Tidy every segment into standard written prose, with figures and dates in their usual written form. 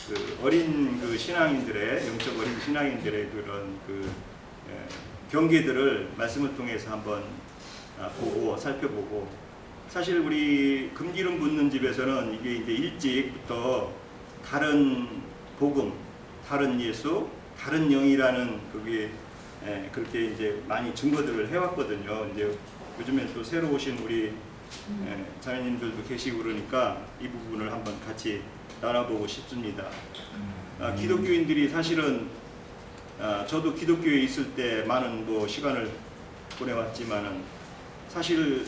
그 어린 그 신앙인들의 영적 어린 신앙인들의 그런 그 경계들을 말씀을 통해서 한번 보고 살펴보고, 사실 우리 금기름 붓는 집에서는 이게 이제 일찍부터 다른 복음, 다른 예수, 다른 영이라는 그게 그렇게 이제 많이 증거들을 해왔거든요. 이제 요즘엔 또 새로 오신 우리 자매님들도 계시고 그러니까 이 부분을 한번 같이 나눠보고 싶습니다. 기독교인들이 사실은 저도 기독교에 있을 때 많은 뭐 시간을 보내왔지만은 사실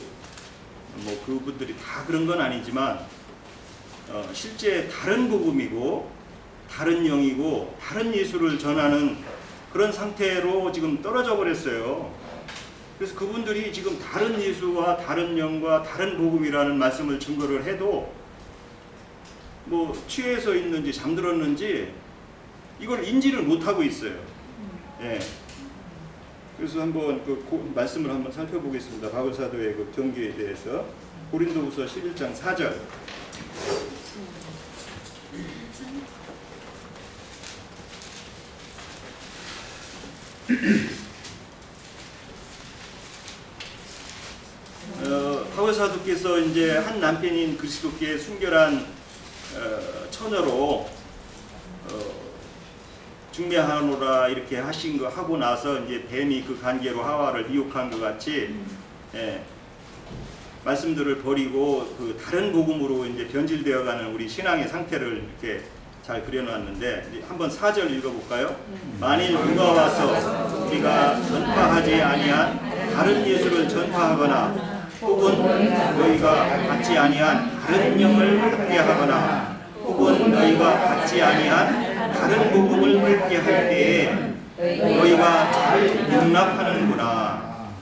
뭐 그분들이 다 그런 건 아니지만 실제 다른 복음이고 다른 영이고 다른 예수를 전하는 그런 상태로 지금 떨어져 버렸어요. 그래서 그분들이 지금 다른 예수와 다른 영과 다른 복음이라는 말씀을 증거를 해도 뭐 취해서 있는지 잠들었는지 이걸 인지를 못하고 있어요. 예. 그래서 한번 그 말씀을 한번 살펴보겠습니다. 바울 사도의 그 경계에 대해서. 고린도후서 11장 4절. 바울 사도께서 이제 한 남편인 그리스도께 순결한 처녀로 중매하노라 이렇게 하신 거 하고 나서 이제 뱀이 그 관계로 하와를 미혹한 것 같이 말씀들을 버리고 그 다른 복음으로 이제 변질되어가는 우리 신앙의 상태를 이렇게 잘 그려놨는데, 한번 4절 읽어볼까요? 만일 누가 와서 우리가 전파하지 아니한 다른 예수를 전파하거나 혹은 너희가 받지 아니한 다른 영을 받게 하거나 혹은 너희가 받지 아니한 다른 복음을 받게 할 때에 너희가 잘 용납하는구나.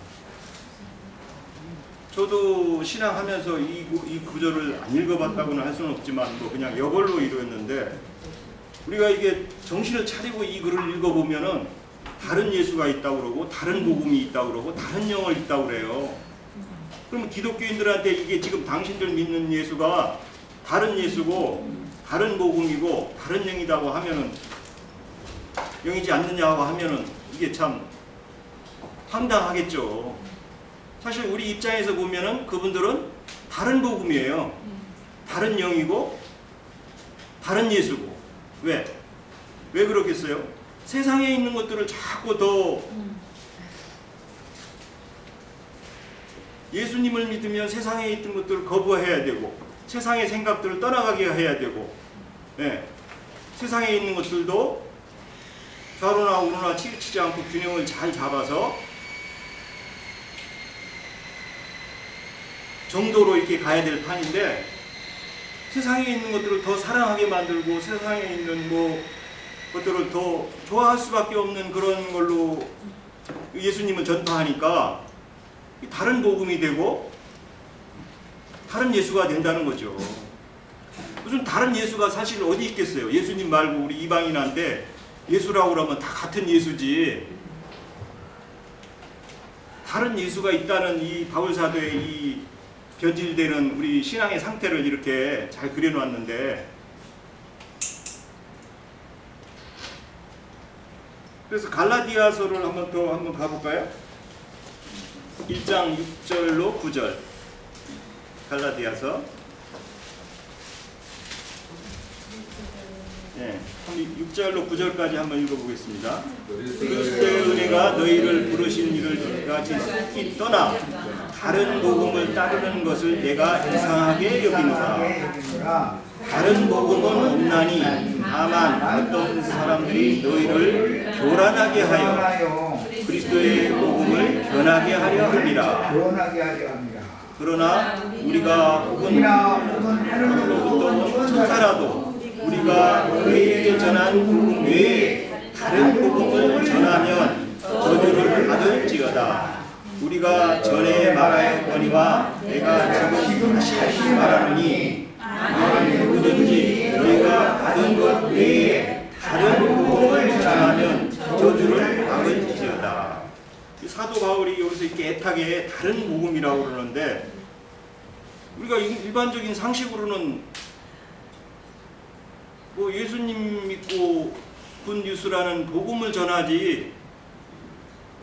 저도 신앙하면서 이 구절을 안 읽어봤다고는 할 수는 없지만 뭐 그냥 여걸로 이루었는데, 우리가 이게 정신을 차리고 이 글을 읽어보면은 다른 예수가 있다고 그러고 다른 복음이 있다고 그러고 다른 영을 있다고 그래요. 그러면 기독교인들한테 이게 지금 당신들 믿는 예수가 다른 예수고 다른 복음이고 다른 영이라고 하면은, 영이지 않느냐고 하면은 이게 참 황당하겠죠. 사실 우리 입장에서 보면은 그분들은 다른 복음이에요. 다른 영이고 다른 예수고. 왜 그렇겠어요? 세상에 있는 것들을 자꾸 더 예수님을 믿으면 세상에 있는 것들을 거부해야 되고 세상의 생각들을 떠나가게 해야 되고, 세상에 있는 것들도 좌로나 우로나 치우치지 않고 균형을 잘 잡아서 정도로 이렇게 가야 될 판인데, 세상에 있는 것들을 더 사랑하게 만들고 세상에 있는 뭐 것들을 더 좋아할 수밖에 없는 그런 걸로 예수님을 전파하니까 다른 복음이 되고 다른 예수가 된다는 거죠. 무슨 다른 예수가 사실 어디 있겠어요? 예수님 말고 우리 이방인한테 예수라고 그러면 다 같은 예수지. 다른 예수가 있다는 이 바울 사도의 이 변질되는 우리 신앙의 상태를 이렇게 잘 그려놨는데, 그래서 갈라디아서를 한번 가볼까요? 1장 6절로 9절. 갈라디아서 6절로 9절까지 한번 읽어보겠습니다. 그리스도의 은혜가 너희를 부르신 일을 같이 습기 떠나 다른 복음을 따르는 것을 내가 이상하게 여기노라. 다른 복음은 없나니 다만 어떤 사람들이 너희를 교란하게 하여 그리스도의 복음을 변하게 하려 합니다. 그러나 우리가 혹은 하늘로부터 온 천사라도 우리가 너희에게 전한 복음 외에 다른 복음을 전하면 저주를 받을지어다. 우리가 전에 말하였거니와 내가 지금 다시 말하노니 만일 누구든지 너희가 받은 것 외에 다른 복음을 전하면 저주를 받을지어다. 사도 바울이 여기서 이렇게 애타게 다른 복음이라고 그러는데, 우리가 일반적인 상식으로는 뭐 예수님 믿고 굿뉴스라는 복음을 전하지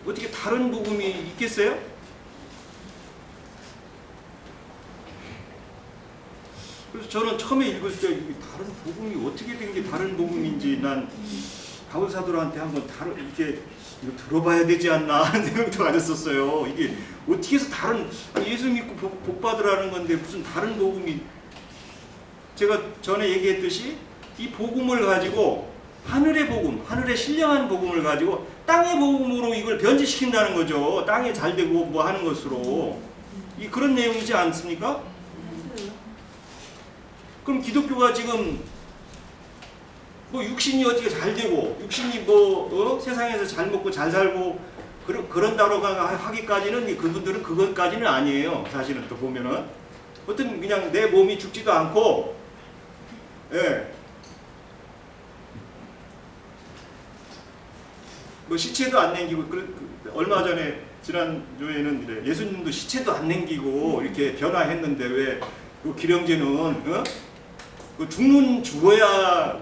어떻게 다른 복음이 있겠어요? 그래서 저는 처음에 읽을 때 이게 다른 복음이 어떻게 된 게 다른 복음인지 난 바울사도한테 한번 이렇게 이거 들어봐야 되지 않나 하는 생각도 가졌었어요. 이게 어떻게 해서 다른 예수 믿고 복 받으라는 건데 무슨 다른 복음이, 제가 전에 얘기했듯이 이 복음을 가지고 하늘의 복음, 하늘의 신령한 복음을 가지고 땅의 복음으로 이걸 변질시킨다는 거죠. 땅에 잘 되고 뭐 하는 것으로. 이 그런 내용이지 않습니까? 그럼 기독교가 지금 뭐 육신이 어떻게 잘 되고 육신이 뭐 세상에서 잘 먹고 잘 살고 그런다고 하기까지는 그분들은 그것까지는 아니에요. 사실은 또 보면은 어떤 그냥 내 몸이 죽지도 않고, 예, 뭐 시체도 안 남기고 얼마 전에 지난주에는 예수님도 시체도 안 남기고 이렇게 변화했는데 왜 그 기령제는 그 죽어야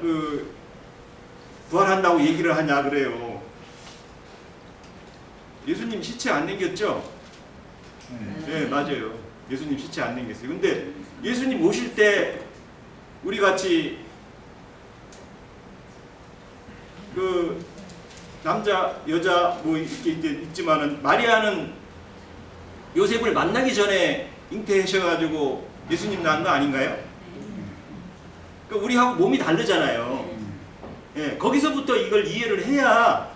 부활한다고 얘기를 하냐 그래요. 예수님 시체 안 남겼죠? 네, 맞아요. 예수님 시체 안 남겼어요. 근데 예수님 오실 때 우리 같이 그 남자 여자 뭐 이렇게 있지만은 마리아는 요셉을 만나기 전에 잉태하셔가지고 예수님 낳은 거 아닌가요? 그러니까 우리하고 몸이 다르잖아요. 예, 거기서부터 이걸 이해를 해야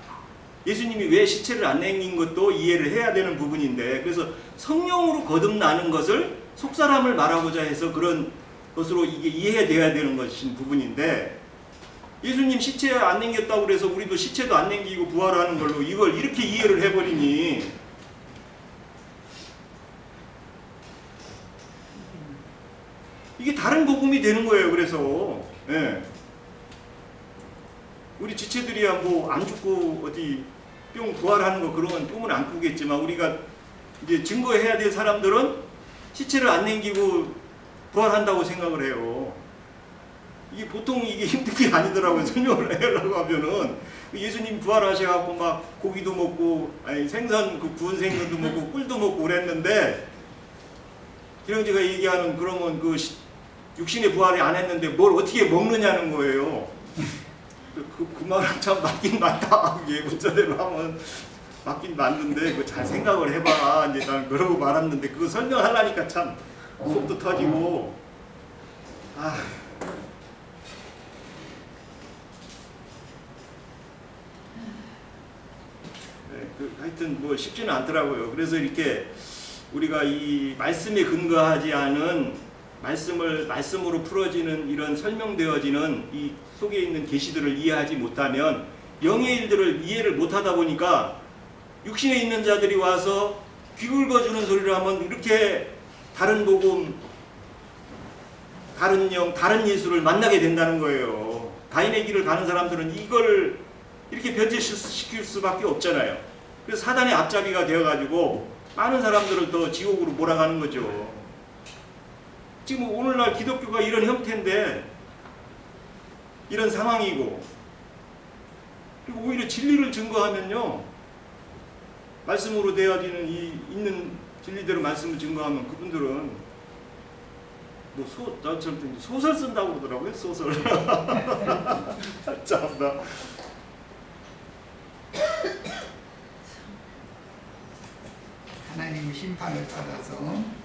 예수님이 왜 시체를 안 남긴 것도 이해를 해야 되는 부분인데, 그래서 성령으로 거듭나는 것을 속사람을 말하고자 해서 그런 것으로 이게 이해돼야 되는 것인 부분인데, 예수님 시체 안 남겼다고 그래서 우리도 시체도 안 남기고 부활하는 걸로 이걸 이렇게 이해를 해버리니 이게 다른 복음이 되는 거예요. 그래서 예. 우리 지체들이야 뭐 안 죽고 어디 뿅 부활하는 거 그런 꿈은 안 꾸겠지만, 우리가 이제 증거해야 될 사람들은 시체를 안 남기고 부활한다고 생각을 해요. 이게 보통 이게 힘든 게 아니더라고요. 설명을 하려고 하면은 예수님 부활하셔갖고 막 고기도 먹고, 아니 생선 구운 생선도 먹고 꿀도 먹고 그랬는데, 기령제가 얘기하는 그러면 그 육신의 부활이 안 했는데 뭘 어떻게 먹느냐는 거예요. 그 말은 참 맞긴 맞다. 이게 문자대로 하면 맞긴 맞는데 그거 잘 생각을 해봐. 이제 난 그러고 말았는데 그거 설명하려니까 참 속도 터지고. 네, 하여튼 뭐 쉽지는 않더라고요. 그래서 이렇게 우리가 이 말씀에 근거하지 않은 말씀으로 풀어지는 이런 설명되어지는 이 속에 있는 계시들을 이해하지 못하면 영의 일들을 이해를 못하다 보니까 육신에 있는 자들이 와서 귀 긁어주는 소리를 하면 이렇게 다른 복음, 다른 영, 다른 예수를 만나게 된다는 거예요. 가인의 길을 가는 사람들은 이걸 이렇게 변질시킬 수밖에 없잖아요. 그래서 사단의 앞잡이가 되어가지고 많은 사람들을 더 지옥으로 몰아가는 거죠. 지금 오늘날 기독교가 이런 형태인데, 이런 상황이고, 그리고 오히려 진리를 증거하면요, 말씀으로 되어지는 이 있는 진리대로 말씀을 증거하면 그분들은 뭐 나처럼 소설 쓴다고 그러더라고요. 소설. 참나. 하나님의 심판을 받아서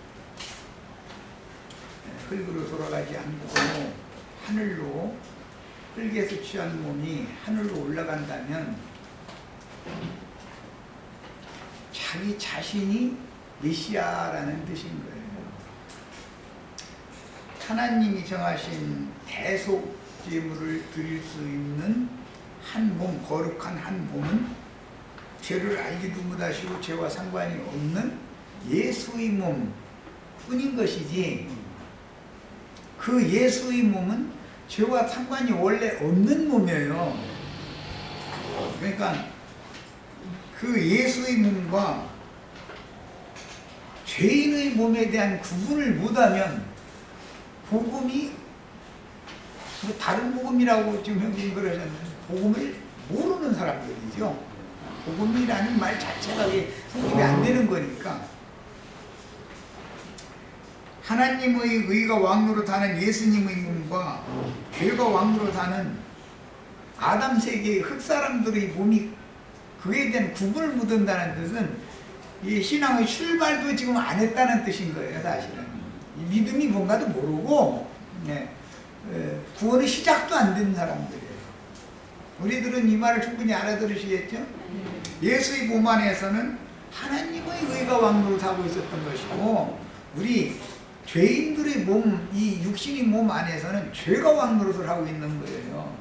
흙으로 돌아가지 않고 하늘로, 흙에서 취한 몸이 하늘로 올라간다면 자기 자신이 메시아라는 뜻인 거예요. 하나님이 정하신 대속제물을 드릴 수 있는 한 몸, 거룩한 한 몸은 죄를 알지도 못하시고 죄와 상관이 없는 예수의 몸 뿐인 것이지, 그 예수의 몸은 죄와 상관이 원래 없는 몸이에요. 그러니까 그 예수의 몸과 죄인의 몸에 대한 구분을 못하면 복음이 뭐 다른 복음이라고 지금 형님 그러셨는데 복음을 모르는 사람들이죠. 복음이라는 말 자체가 성립이 안 되는 거니까. 하나님의 의가 왕노릇하는 예수님의 몸과 죄가 왕노릇하는 아담 세계의 흙사람들의 몸이 그에 대한 구분을 묻는다는 뜻은 이 신앙의 출발도 지금 안 했다는 뜻인 거예요, 사실은. 이 믿음이 뭔가도 모르고, 네, 구원의 시작도 안 된 사람들이에요. 우리들은 이 말을 충분히 알아들으시겠죠? 예수의 몸 안에서는 하나님의 의가 왕노릇하고 있었던 것이고, 우리 죄인들의 몸, 이 육신의 몸 안에서는 죄가 왕노릇을 하고 있는 거예요.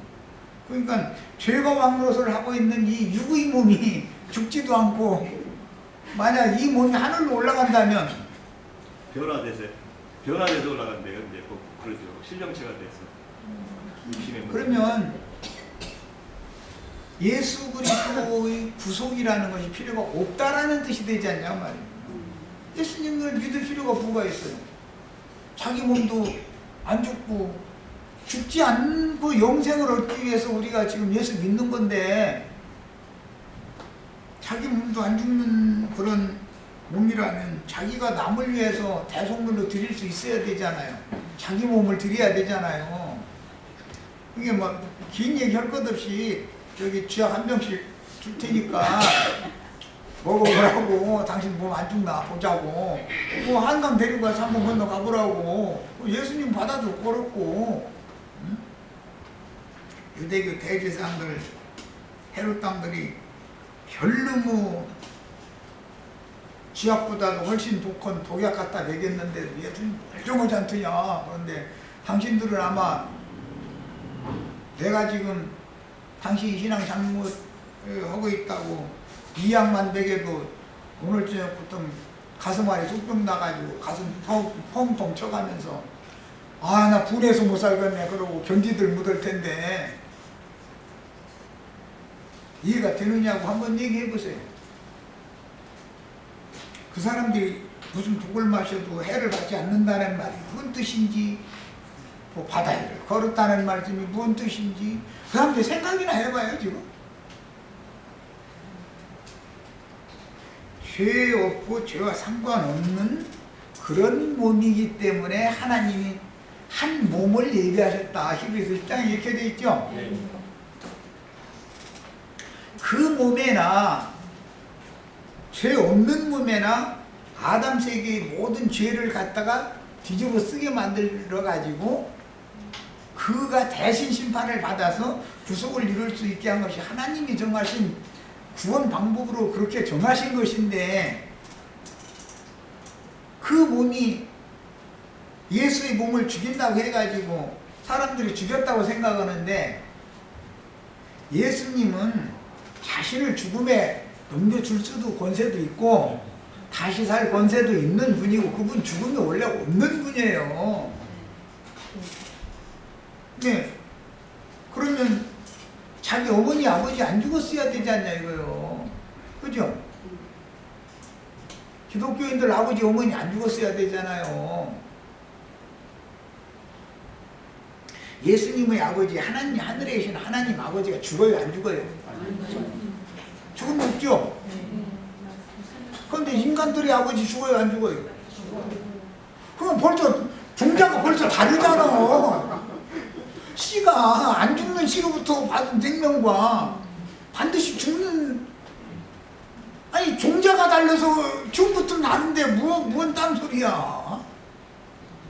그러니까 죄가 왕노릇을 하고 있는 이 육의 몸이 죽지도 않고 만약 이 몸이 하늘로 올라간다면 변화돼서 올라간대요. 이제 그러죠. 신령체가 돼서 육신의 몸. 그러면 예수 그리스도의 구속이라는 것이 필요가 없다라는 뜻이 되지 않냐 말이에요. 예수님을 믿을 필요가 뭐가 있어요? 자기 몸도 안 죽고 죽지 않고 영생을 얻기 위해서 우리가 지금 예수 믿는 건데 자기 몸도 안 죽는 그런 몸이라면 자기가 남을 위해서 대속물로 드릴 수 있어야 되잖아요. 자기 몸을 드려야 되잖아요. 이게 뭐 긴 얘기 할 것 없이 저기 쥐약 한 병씩 줄 테니까 먹어보라고. 당신 몸 안 죽나 보자고. 뭐 한강 데리고 가서 한번 건너 가보라고. 예수님 받아줄 거랬고. 응? 유대교 대제사장들 헤롯 땅들이 별로 쥐약보다도 훨씬 독한 독약 갖다 먹였는데 예수님 멀쩡하지 않더냐. 그런데 당신들은 아마 내가 지금 당신 신앙 잘못하고 있다고 이 약만 먹여도 오늘 저녁부터 가슴 아래 쑥병 나가지고 가슴 펑펑 쳐가면서 아 나 분해서 못 살겠네 그러고 견디들 묻을 텐데 이해가 되느냐고 한번 얘기해 보세요. 그 사람들이 무슨 독을 마셔도 해를 받지 않는다는 말이 무슨 뜻인지, 뭐 바다를 걸었다는 말씀이 무슨 뜻인지 그 사람들이 생각이나 해봐요. 지금 죄 없고 죄와 상관없는 그런 몸이기 때문에 하나님이 한 몸을 예비하셨다. 히브리서 10장에 이렇게 돼 있죠. 그 몸에나 죄 없는 몸에나 아담 세계의 모든 죄를 갖다가 뒤집어 쓰게 만들어 가지고 그가 대신 심판을 받아서 구속을 이룰 수 있게 한 것이 하나님이 정하신 구원 방법으로 그렇게 정하신 것인데 그 몸이 예수의 몸을 죽인다고 해가지고 사람들이 죽였다고 생각하는데 예수님은 자신을 죽음에 넘겨줄 수도 권세도 있고 다시 살 권세도 있는 분이고 그분 죽음이 원래 없는 분이에요. 네. 그러면 자기 어머니 아버지 안 죽었어야 되지 않냐 이거요. 그죠? 기독교인들 아버지 어머니 안 죽었어야 되잖아요. 예수님의 아버지 하나님 하늘에 계신 하나님 아버지가 죽어요 안 죽어요? 죽음 없죠? 그런데 인간들의 아버지 죽어요 안 죽어요? 그럼 벌써 종자가 벌써 다르잖아. 씨가 안 죽는 씨로부터 받은 생명과 반드시 죽는 아니 종자가 달라서 처음부터 다른데 뭔 딴소리야.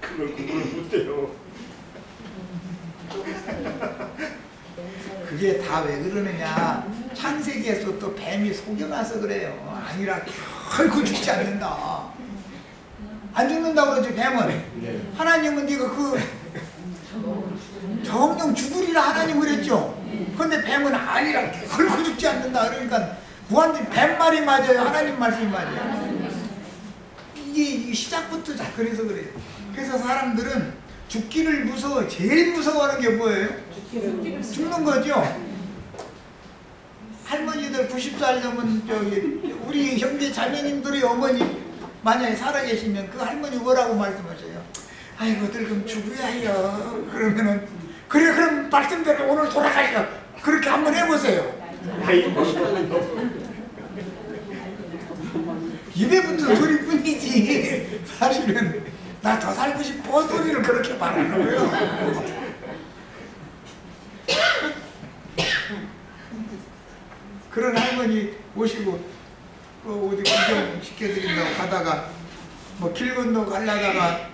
그걸 구분을 못해요. 그게 다 왜 그러느냐. 창세기에서 또 뱀이 속여놔서 그래요. 아니라 결코 죽지 않는다. 안 죽는다고 그러지 뱀은. 하나님은 네가 그 정령 죽으리라 하나님 그랬죠. 그런데 뱀은 아니라 결코 죽지 않는다. 그러니까 무한히 뱀 말이 맞아요 하나님 말씀이 맞아요. 이게 시작부터 다 그래서 그래요. 그래서 사람들은 죽기를 무서워. 제일 무서워하는 게 뭐예요? 죽는 거죠. 할머니들 90살 넘은 저기 우리 형제 자매님들의 어머니 만약에 살아계시면 그 할머니 뭐라고 말씀하세요? 아이고 늙음 죽어야 해요. 그러면은 그래 그럼 말씀대로 오늘 돌아가셔. 그렇게 한번 해보세요. 입에 붙은 소리뿐이지 사실은 나 더 살고 싶어 소리를 그렇게 말하는 거예요. 그런 할머니 오시고 어디 구경 시켜드린다고 가다가 뭐 길 건너 가려다가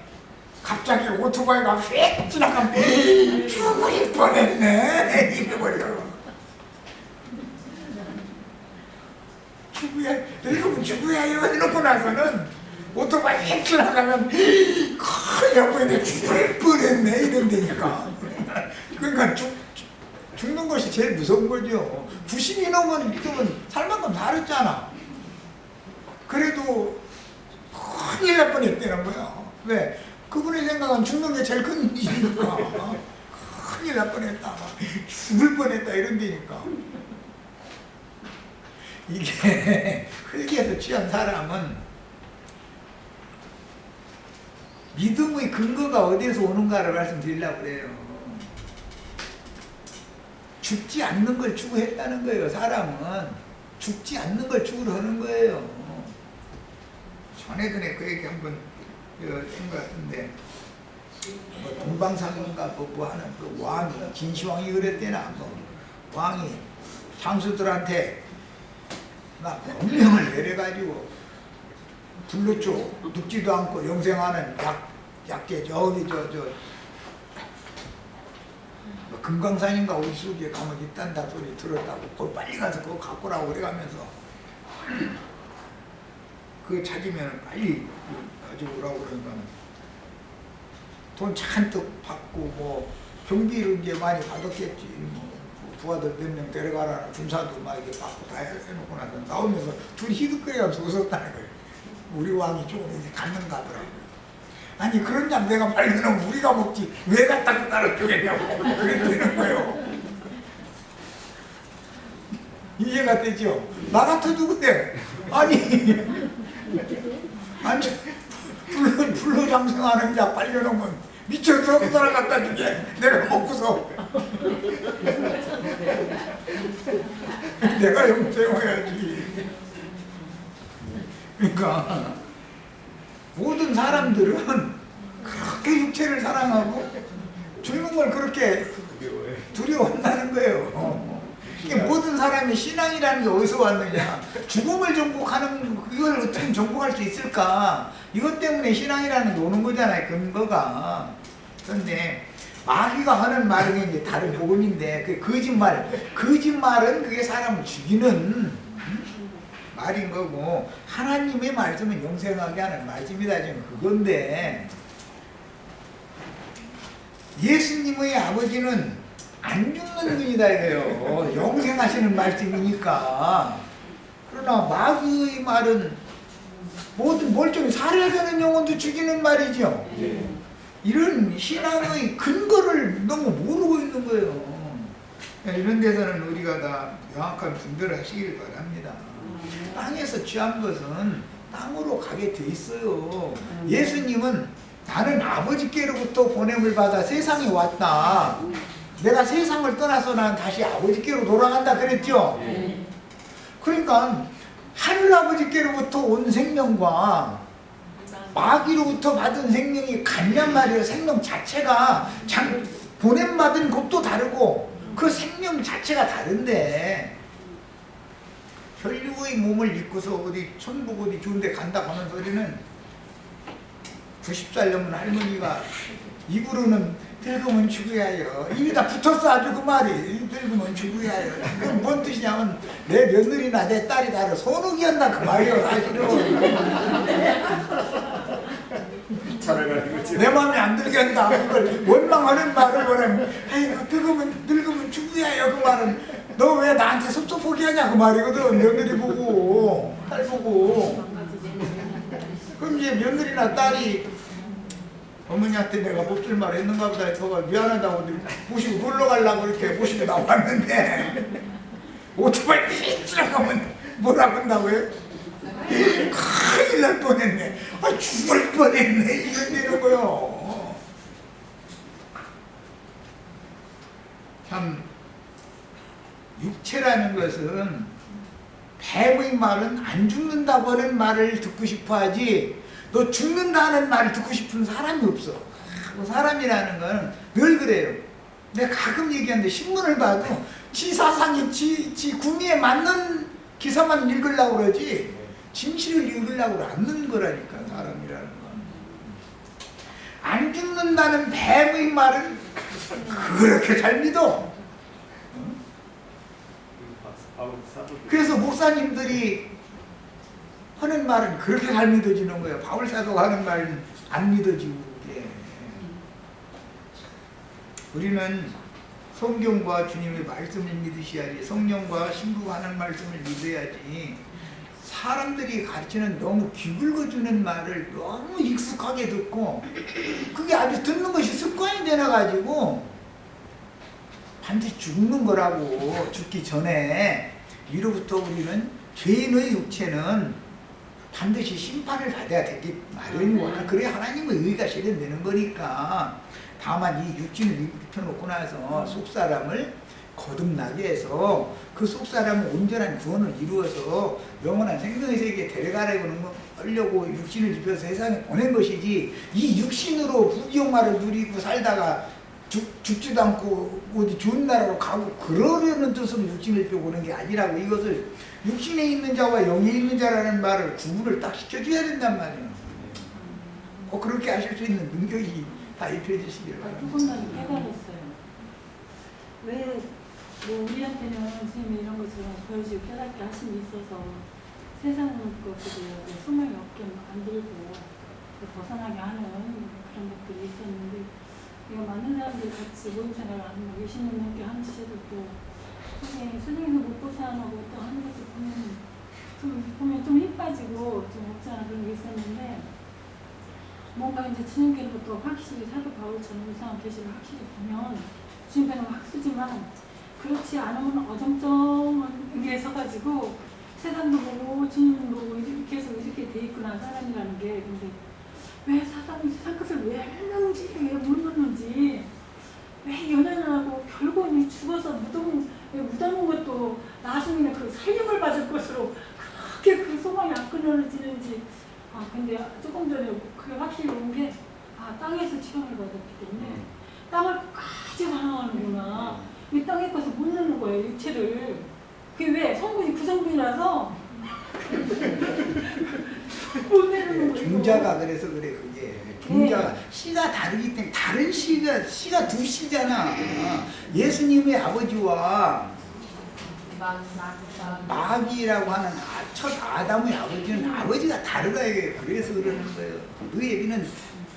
갑자기 오토바이가 휙 지나가면 죽을 뻔했네 이래버려. 죽어야 늙으면 죽어야요 이러고 나서는 오토바이 휙 지나가면 큰일 날 뻔했네 죽을 뻔했네 이런다니까. 그러니까 죽는 것이 제일 무서운 거죠. 90이 넘으면 믿으면 살 만큼 살았잖아. 그래도 큰일 날 뻔했다는 거야. 왜? 그분의 생각은 죽는 게 제일 큰 일이니까. 큰일 날 뻔했다, 죽을 뻔했다 이런다니까. 이게 흙에서 취한 사람은 믿음의 근거가 어디에서 오는가를 말씀드리려고 그래요. 죽지 않는 걸 추구했다는 거예요. 사람은 죽지 않는 걸 추구를 하는 거예요. 전에도 그 얘기 한번 한 것 같은데 뭐 동방상인가 뭐 하는 그 왕이 진시황이 그랬대나 뭐 왕이 장수들한테 막 명령을 내려가지고 불렀죠. 눕지도 않고 영생하는 약재 저기 뭐 금강산인가 어디 속에 가면 있단다 소리 들었다고 거기 빨리 가서 그거 갖고 오라고 그래가면서 그거 찾으면 빨리 가지고 오라고 그러니까 돈 잔뜩 받고 뭐 경비를 이제 많이 받았겠지. 뭐 부하들 몇 명 데려가라 군사도 막 이렇게 받고 다 해놓고 나서 나오면서 둘이 희득거리면서 웃었다는 거예요. 우리 왕이 조금 이제 갖는가 하더라고요. 아니 그런 양 내가 말려놓으면 우리가 먹지 왜 갖다 그 나를 주겠냐고 그랬다는 거예요. 이해가 되죠? 나 같아도 근데 아니 불로 장생하는 자 빨려놓으면 미쳐서 그 사람 갖다 주게 내가 먹고서 내가 영생해야지. 그러니까 모든 사람들은 그렇게 육체를 사랑하고 죽는 걸 그렇게 두려워한다는 거예요. 이게 모든 사람이 신앙이라는 게 어디서 왔느냐. 죽음을 정복하는 이걸 어떻게 정복할 수 있을까. 이것 때문에 신앙이라는 게 오는 거잖아요. 근거가. 그런데 마귀가 하는 말은 이제 다른 복음인데 그 거짓말은 그게 사람을 죽이는 말인 거고 하나님의 말씀은 영생하게 하는 말씀이다 지금 그건데 예수님의 아버지는 안 죽는 분이다 이거요. 영생하시는 말씀이니까. 그러나 마귀의 말은 모든 멀쩡히 살아야 되는 영혼도 죽이는 말이죠. 이런 신앙의 근거를 너무 모르고 있는 거예요. 이런 데서는 우리가 다 명확한 분별을 하시길 바랍니다. 땅에서 취한 것은 땅으로 가게 돼 있어요. 예수님은 나는 아버지께로부터 보냄을 받아 세상에 왔다. 내가 세상을 떠나서 난 다시 아버지께로 돌아간다 그랬죠. 그러니까 하늘아버지께로부터 온 생명과 마귀로부터 받은 생명이 같냔 말이에요. 생명 자체가 보냄받은 것도 다르고 그 생명 자체가 다른데 혈육의 몸을 입고서 어디 천국 어디 좋은 데 간다고 하는 소리는 90살 넘은 할머니가 입으로는 늙으면 죽어야 해요. 입이 다 붙었어 아주 그 말이. 늙으면 죽어야 해요. 그건 뭔 뜻이냐면 내 며느리나 내 딸이 나를 손오기 한다 그 말이에요 사실은. 내 마음에 안 들게 한다. 그걸 원망하는 말을 보내면 아이고 늙으면 죽어야 해요 그 말은. 너 왜 나한테 섭섭하게 하냐 그 말이거든. 며느리 보고 딸 보고. 그럼 이제 며느리나 딸이 어머니한테 내가 몹쓸 말 했는가 보다 해서 미안하다고 모시고 놀러 가려고 이렇게 모시고 나왔는데 오토바이 휙 지나가면 뭐라고 한다고요? 큰일 날 뻔했네. 아 죽을 뻔했네. 이런 거요. 참 육체라는 것은 뱀의 말은 안 죽는다고 하는 말을 듣고 싶어 하지 너 죽는다는 말을 듣고 싶은 사람이 없어. 사람이라는 건 늘 그래요. 내가 가끔 얘기하는데 신문을 봐도 지 사상이 지 구미에 맞는 기사만 읽으려고 그러지 진실을 읽으려고 않는 거라니까 사람이라는 건. 안 죽는다는 뱀의 말은 그렇게 잘 믿어. 그래서 목사님들이 하는 말은 그렇게 잘 믿어지는 거예요. 바울사도가 하는 말은 안 믿어지고. 예. 우리는 성경과 주님의 말씀을 믿으셔야지 성령과 신부가 하는 말씀을 믿어야지 사람들이 가르치는 너무 기울거주는 말을 너무 익숙하게 듣고 그게 아주 듣는 것이 습관이 되어가지고 반드시 죽는 거라고. 죽기 전에 이로부터 우리는 죄인의 육체는 반드시 심판을 받아야 되기 마련이고 그래야 하나님의 의가 실현되는 거니까. 다만 이 육신을 입혀놓고 나서 속사람을 거듭나게 해서 그 속사람은 온전한 구원을 이루어서 영원한 생명의 세계에 데려가려고 육신을 입혀서 세상에 보낸 것이지 이 육신으로 부귀영화를 누리고 살다가 죽지도 않고 어디 좋은 나라로 가고 그러려는 뜻으로 육신을 입혀 오는 게 아니라고. 이것을 육신에 있는 자와 영에 있는 자라는 말을 구분을 딱 시켜줘야 된단 말이에요. 그렇게 하실 수 있는 능력이 다 입혀주시길 바랍니다. 조금만 깨달았어요. 왜 우리한테는 선생님이 이런 것처럼 보여주고 깨닫게 하심이 있어서 세상 것들에 소망이 없게 만들고 벗어나게 하는 그런 것들이 있었는데 이거 많은 사람들이 같이 모임생활을 하는 20년 넘게 한 지체들도 선생님도 못 벗어나고 또 하는 것을 보면 좀 힘 빠지고 좀 없잖아 그런 게 있었는데 뭔가 이제 주님께로부터 확실히 사도 바울처럼 이상한 계시를 확실히 보면 주님께는 확 쓰지만 그렇지 않으면 어정쩡한 의미에 서가지고 세상도 보고 주님도 보고 이렇게 해서 이렇게 돼 있구나 사람이라는 게. 근데 왜 사람이 세상 것을 왜 했는지 왜 못 넣는지 왜 연애를 하고 결국은 죽어서 묻어놓은 것도 나중에 그 살림을 받을 것으로 그렇게 그 소망이 안 끊어지는지. 근데 조금 전에 그게 확실히 온 게 땅에서 체험을 받았기 때문에 땅을 끝까지 사랑하는구나. 이 땅에 것을 못 넣는 거예요 육체를. 그게 왜? 성분이 그 성분이라서 못 내는 거예요. 중자가 그래서 그래 그게. 중자가 씨가 다르기 때문에 다른 씨가 두 씨잖아. 예수님의 아버지와 마귀라고 하는 첫 아담의 아버지는 아버지가 다르다 이게. 그래서 그러는 거예요. 너희 애비는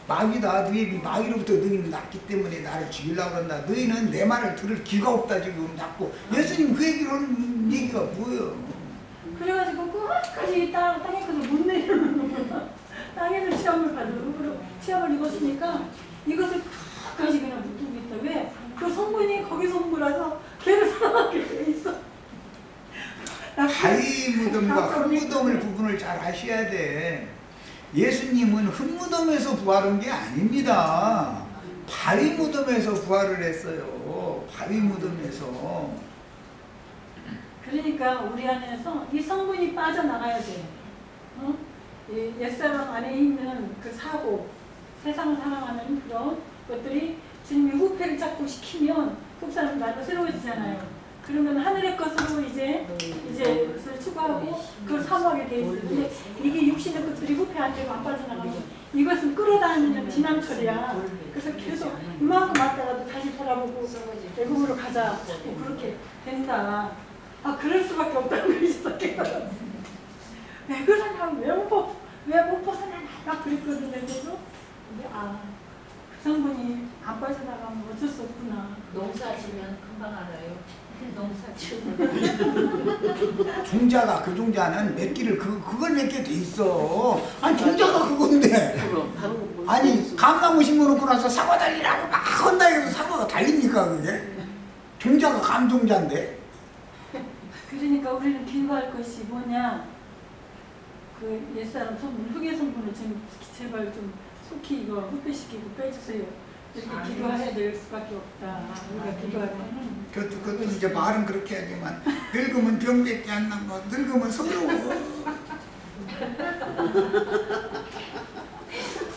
마귀다. 너희 애비 마귀로부터 너희는 났기 때문에 나를 죽이려고 그런다. 너희는 내 말을 들을 기가 없다 지금 자꾸. 예수님 그 얘기를 하는 얘기가 뭐예요? 그래가지고 끝까지 땅에 것을 못 내려놓는 거야. 땅에서 체험을 입었으니까 이것을 끝까지 그냥 묻고 있다. 왜? 그 성분이 거기 성분이라서 걔를 사랑하게 돼 있어. 바위 무덤과 흙 무덤을 구분을 잘 하셔야 돼. 예수님은 흙 무덤에서 부활한 게 아닙니다. 바위 무덤에서 부활을 했어요. 바위 무덤에서. 그러니까 우리 안에서 이 성분이 빠져나가야 돼. 옛사람 안에 있는 그 사고, 세상을 사랑하는 그런 것들이 주님이 후패를 자꾸 시키면 그 사람 나도 새로워지잖아요. 그러면 하늘의 것으로 이제 그것을 추구하고 그걸 사모하게 돼 있어요. 근데 이게 육신의 것들이 후패 안 되고 안 빠져나가고 이것은 끌어다니는 지남철이야. 그래서 계속 이만큼 왔다가도 다시 돌아보고 외국으로 가자. 자꾸 그렇게 된다. 그럴 수밖에 없다는 걸 시작했거든. 왜 그러냐고 왜 못 벗어나나 막 그랬거든요. 그래서 근데 그 성분이 안 빠져나가면 어쩔 수 없구나. 농사 지면 금방 알아요. 농사 지으면. 종자가 그 종자는 맺기를 그걸 맺게 돼 있어. 아니 종자가 그건데. 아니 감나무 심어놓고 나서 사과 달리라고 막 한다 해서 사과가 달립니까 그게? 종자가 감종자인데. 그러니까 우리는 기도할 것이 뭐냐? 그 옛사람 성분, 흙의 성분을 좀 제발 좀 속히 이거 흡배시키고 빼주세요. 이렇게 기도해야 될 수밖에 없다. 우리가 기도하면 그것도 이제 말은 그렇게 하지만 늙으면 병밖에 안 나고 늙으면 서러워.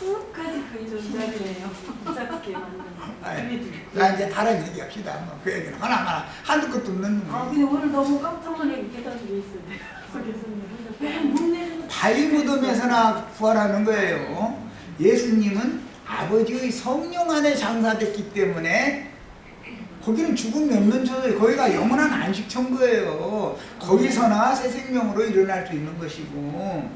끝까지 그 존재이에요. 짧게 만든. 나 이제 다른 얘기합시다. 그 얘기는 하나하나 한두 것도 없는 아, 거. 근데 오늘 너무 깜짝 놀라게 깨달은 게 있어요. 예수님. 못 내리는 바위 무덤에서나 부활하는 거예요. 예수님은 아버지의 성령 안에 장사됐기 때문에 거기는 죽음이 없는 처소예요. 거기가 영원한 안식처인 거기서나 새 생명으로 일어날 수 있는 것이고,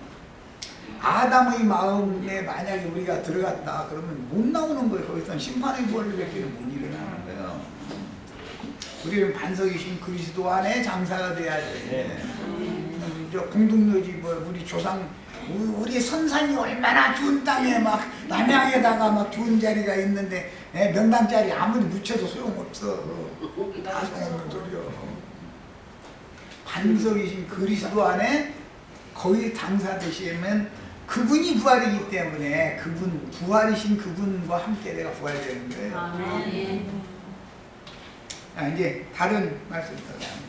아담의 마음에 만약에 우리가 들어갔다 그러면 못 나오는 거예요. 거기서는 심판의 부활밖에는 못 일어나는 거예요. 우리는 반석이신 그리스도 안에 장사가 돼야 돼. 저 공동묘지 우리 조상 우리 선산이 얼마나 좋은 땅에 막 남양에다가 막 좋은 자리가 있는데 명당 자리 아무리 묻혀도 소용없어. 다 소용없는 소리요. 반석이신 그리스도 안에 거의 당사되시면 그분이 부활이기 때문에 그분 부활이신 그분과 함께 내가 부활되는 거예요. 아멘. 이제 다른 말씀 더 나옵니다.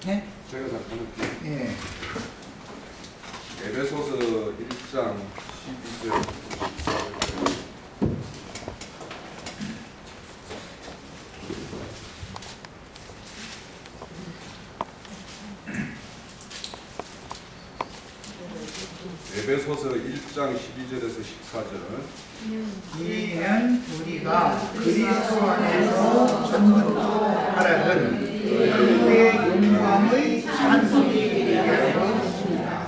네? 제가 잠깐 할게요. 예. 에베소서 1장 12절 에베소서 1장 12절에서 14절 이는 우리가 그리스도 안에서 전부터 바라는 그의 영광의 찬송이 되게 하려 합니다.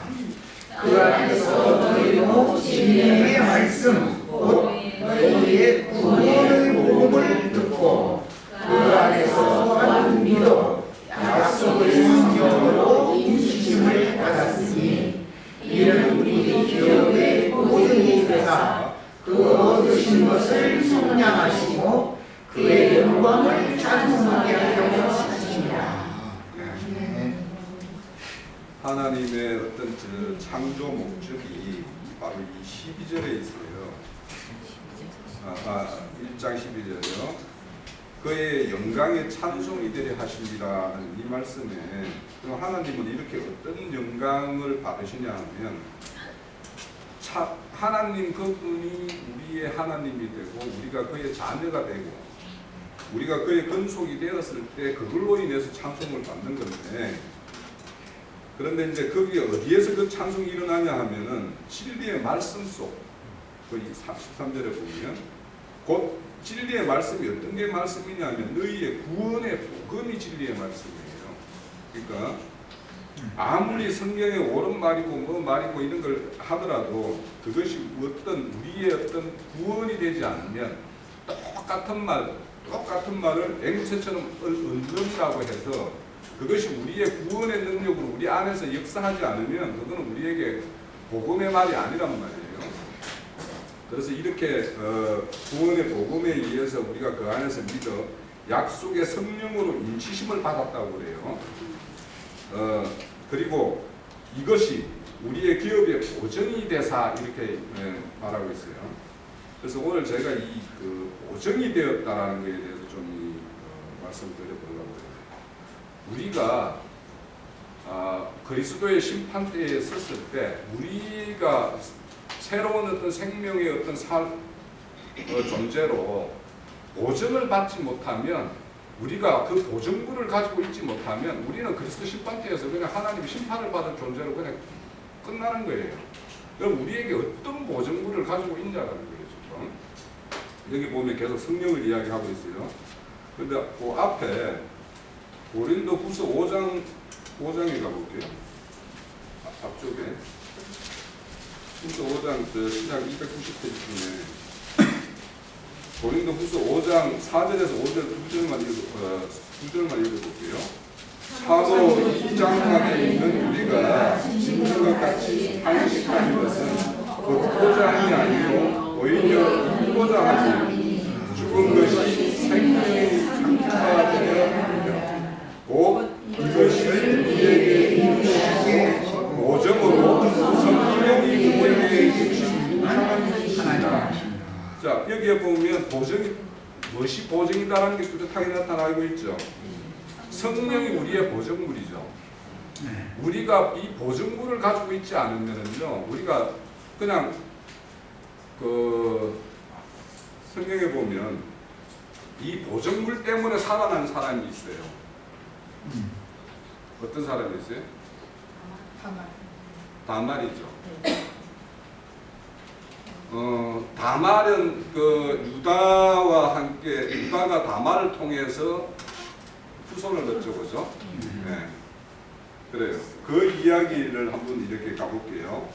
그 안에서 너희도 진리의 말씀 곧 너희의 구원의 복음을 듣고 그 안에서 한 믿어 약속의 성령으로 인치심을 받았으니 이는 우리 기업의 모든 일에서 그 얻으신 것을 성량하시고 그의 영광을 찬송하게 하려 하십니다. 하나님의 어떤 창조 목적이 바로 이 12절에 있어요. 1장 12절이요. 그의 영광의 찬송이 되려 하십니다는 이 말씀에 하나님은 이렇게 어떤 영광을 받으시냐 하면 하나님 그분이 우리의 하나님이 되고 우리가 그의 자녀가 되고 우리가 그의 근속이 되었을 때 그걸로 인해서 찬송을 받는 건데, 그런데 이제 거기에 어디에서 그 찬송이 일어나냐 하면은 진리의 말씀 속, 거기 33절에 보면 곧 진리의 말씀이 어떤 게 말씀이냐면 너희의 구원의 복음이 진리의 말씀이에요. 그러니까 아무리 성경에 옳은 말이고 뭐 말이고 이런 걸 하더라도 그것이 어떤 우리의 어떤 구원이 되지 않으면 똑같은 말을 앵무새처럼 은근이라고 해서 그것이 우리의 구원의 능력으로 우리 안에서 역사하지 않으면 그거는 우리에게 복음의 말이 아니란 말이에요. 그래서 이렇게 구원의 복음에 의해서 우리가 그 안에서 믿어 약속의 성령으로 인치심을 받았다고 그래요. 그리고 이것이 우리의 기업의 보정이 되사 이렇게 말하고 있어요. 그래서 오늘 제가 이 보정이 되었다라는 것에 대해서 좀 말씀을 드려보려고 해요. 우리가 그리스도의 심판대에 섰을 때 우리가 새로운 어떤 생명의 어떤 존재로 보정을 받지 못하면, 우리가 그 보정부를 가지고 있지 못하면 우리는 그리스도 심판대에서 그냥 하나님의 심판을 받은 존재로 그냥 끝나는 거예요. 그럼 우리에게 어떤 보정부를 가지고 있냐라는 거예요. 지금 여기 보면 계속 성령을 이야기하고 있어요. 그런데 그 앞에 고린도후서 5장에 가볼게요. 앞쪽에 후서 5장 시작 290페이지에 고린도후서 5장 4절에서 5절 2절만 읽어볼게요. 사도 2장만에 있는 우리가 신분과 같이 상식하는 것은 곧 포장이 아니고 오히려 후보자 하지 죽은 것이 생명의 상처가 되려 함이라. 곧 이것이 우리에게 이루신 자, 여기에 보면 보정이, 무엇이 보정이다라는 게 뚜렷하게 나타나고 있죠. 성령이 우리의 보정물이죠. 우리가 이 보정물을 가지고 있지 않으면은요, 우리가 그냥 그 성경에 보면 이 보정물 때문에 살아난 사람이 있어요. 어떤 사람이 있어요? 다말이죠. 다말은 그 유다와 함께 유다가 다말을 통해서 후손을 얻죠, 그죠? 네. 그래요. 그 이야기를 한번 이렇게 가볼게요.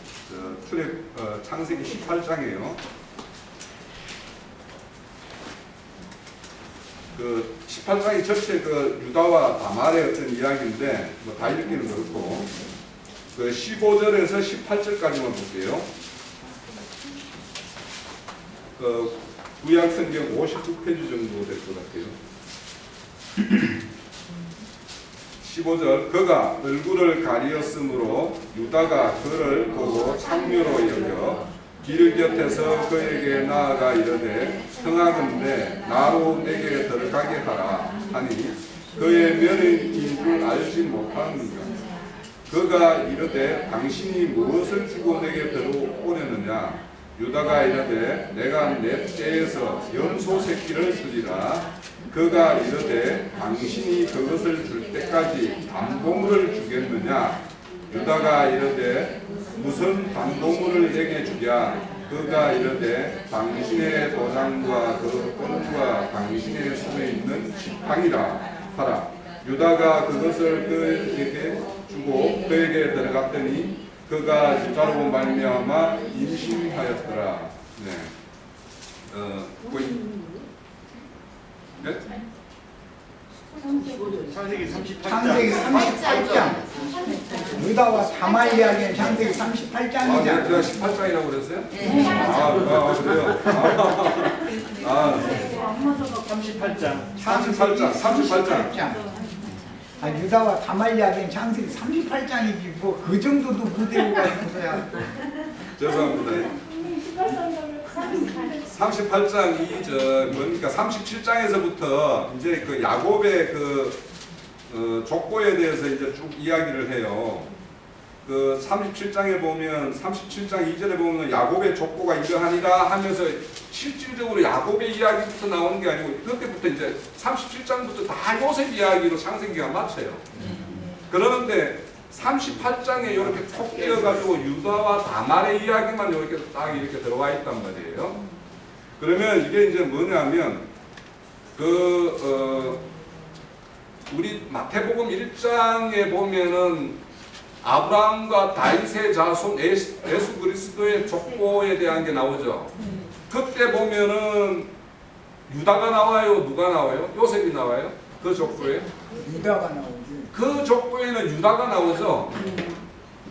창세기 18장이에요. 그 18장이 전체 그 유다와 다말의 어떤 이야기인데 뭐 다 읽기는 그렇고 그 15절에서 18절까지만 볼게요. 그 구약 성경 59페이지 정도 될 것 같아요. 15절 그가 얼굴을 가리었으므로 유다가 그를 보고 창녀로 여겨 길 곁에서 그에게 나아가 이르되 청하건대 나로 내게 들어가게 하라 하니 그의 며느리인 줄 알지 못하는가. 그가 이르되 당신이 무엇을 주고 내게 들어오려느냐. 유다가 이르되 내가 내 떼에서 염소 새끼를 주리라. 그가 이르되 당신이 그것을 줄 때까지 담보물을 주겠느냐. 유다가 이르되 무슨 담보물을 내게 주랴. 그가 이르되 당신의 도장과 그 끈과 당신의 손에 있는 지팡이라 하라. 유다가 그것을 그에게 주고 그에게 들어갔더니 그가 유다로 말미암아 임신하였더라. 네. 네? 창세기 38장. 창세기 38장. 유다와 다말 이야기는 창세기 38장이잖아. 제가 18장이라고 그랬어요? 네. 그래요? 38장. 38장. 유다와 다말 이야기는 창세기 38장이지 뭐 그 정도도 못 외워가지고서야. 죄송합니다. 38장이 뭡니까? 37장에서부터 이제 그 야곱의 그 족보에 대해서 이제 쭉 이야기를 해요. 그 37장에 보면 37장 2절에 보면 야곱의 족보가 이러하니라 하면서 실질적으로 야곱의 이야기부터 나오는 게 아니고 그때부터 이제 37장부터 다 요셉 이야기로 창세기가 맞춰요. 그러는데 38장에 이렇게 톡 띄어가지고 유다와 다말의 이야기만 이렇게 딱 이렇게 들어와 있단 말이에요. 그러면 이게 이제 뭐냐면 우리 마태복음 1장에 보면은 아브라함과 다윗의 자손 예수 그리스도의 족보에 대한 게 나오죠. 그때 보면은 유다가 나와요, 누가 나와요? 요셉이 나와요? 그 족보에? 유다가 나오지. 그 족보에는 유다가 나오죠.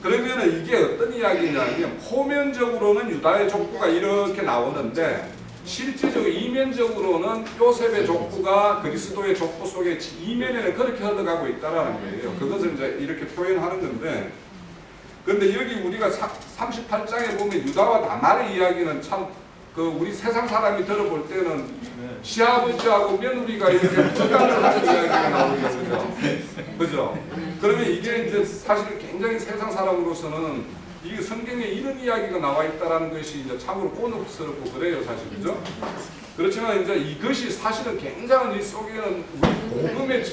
그러면은 이게 어떤 이야기냐면 표면적으로는 유다의 족보가 이렇게 나오는데 실질적으로 이면적으로는 요셉의 족보가 그리스도의 족보 속에 이면에는 그렇게 흘러가고 있다라는 거예요. 그것을 이제 이렇게 표현하는 건데, 근데 여기 우리가 38장에 보면 유다와 다말의 이야기는 참 우리 세상 사람이 들어볼 때는 시아버지하고 며느리가 이렇게 부담을 하는 이야기가 나오죠. 그죠? 그러면 이게 이제 사실 굉장히 세상 사람으로서는 이 성경에 이런 이야기가 나와 있다는 것이 이제 참으로 곤혹스럽고 그래요, 사실. 그죠? 그렇지만 이제 이것이 사실은 굉장히 이 속에는 우리 복음의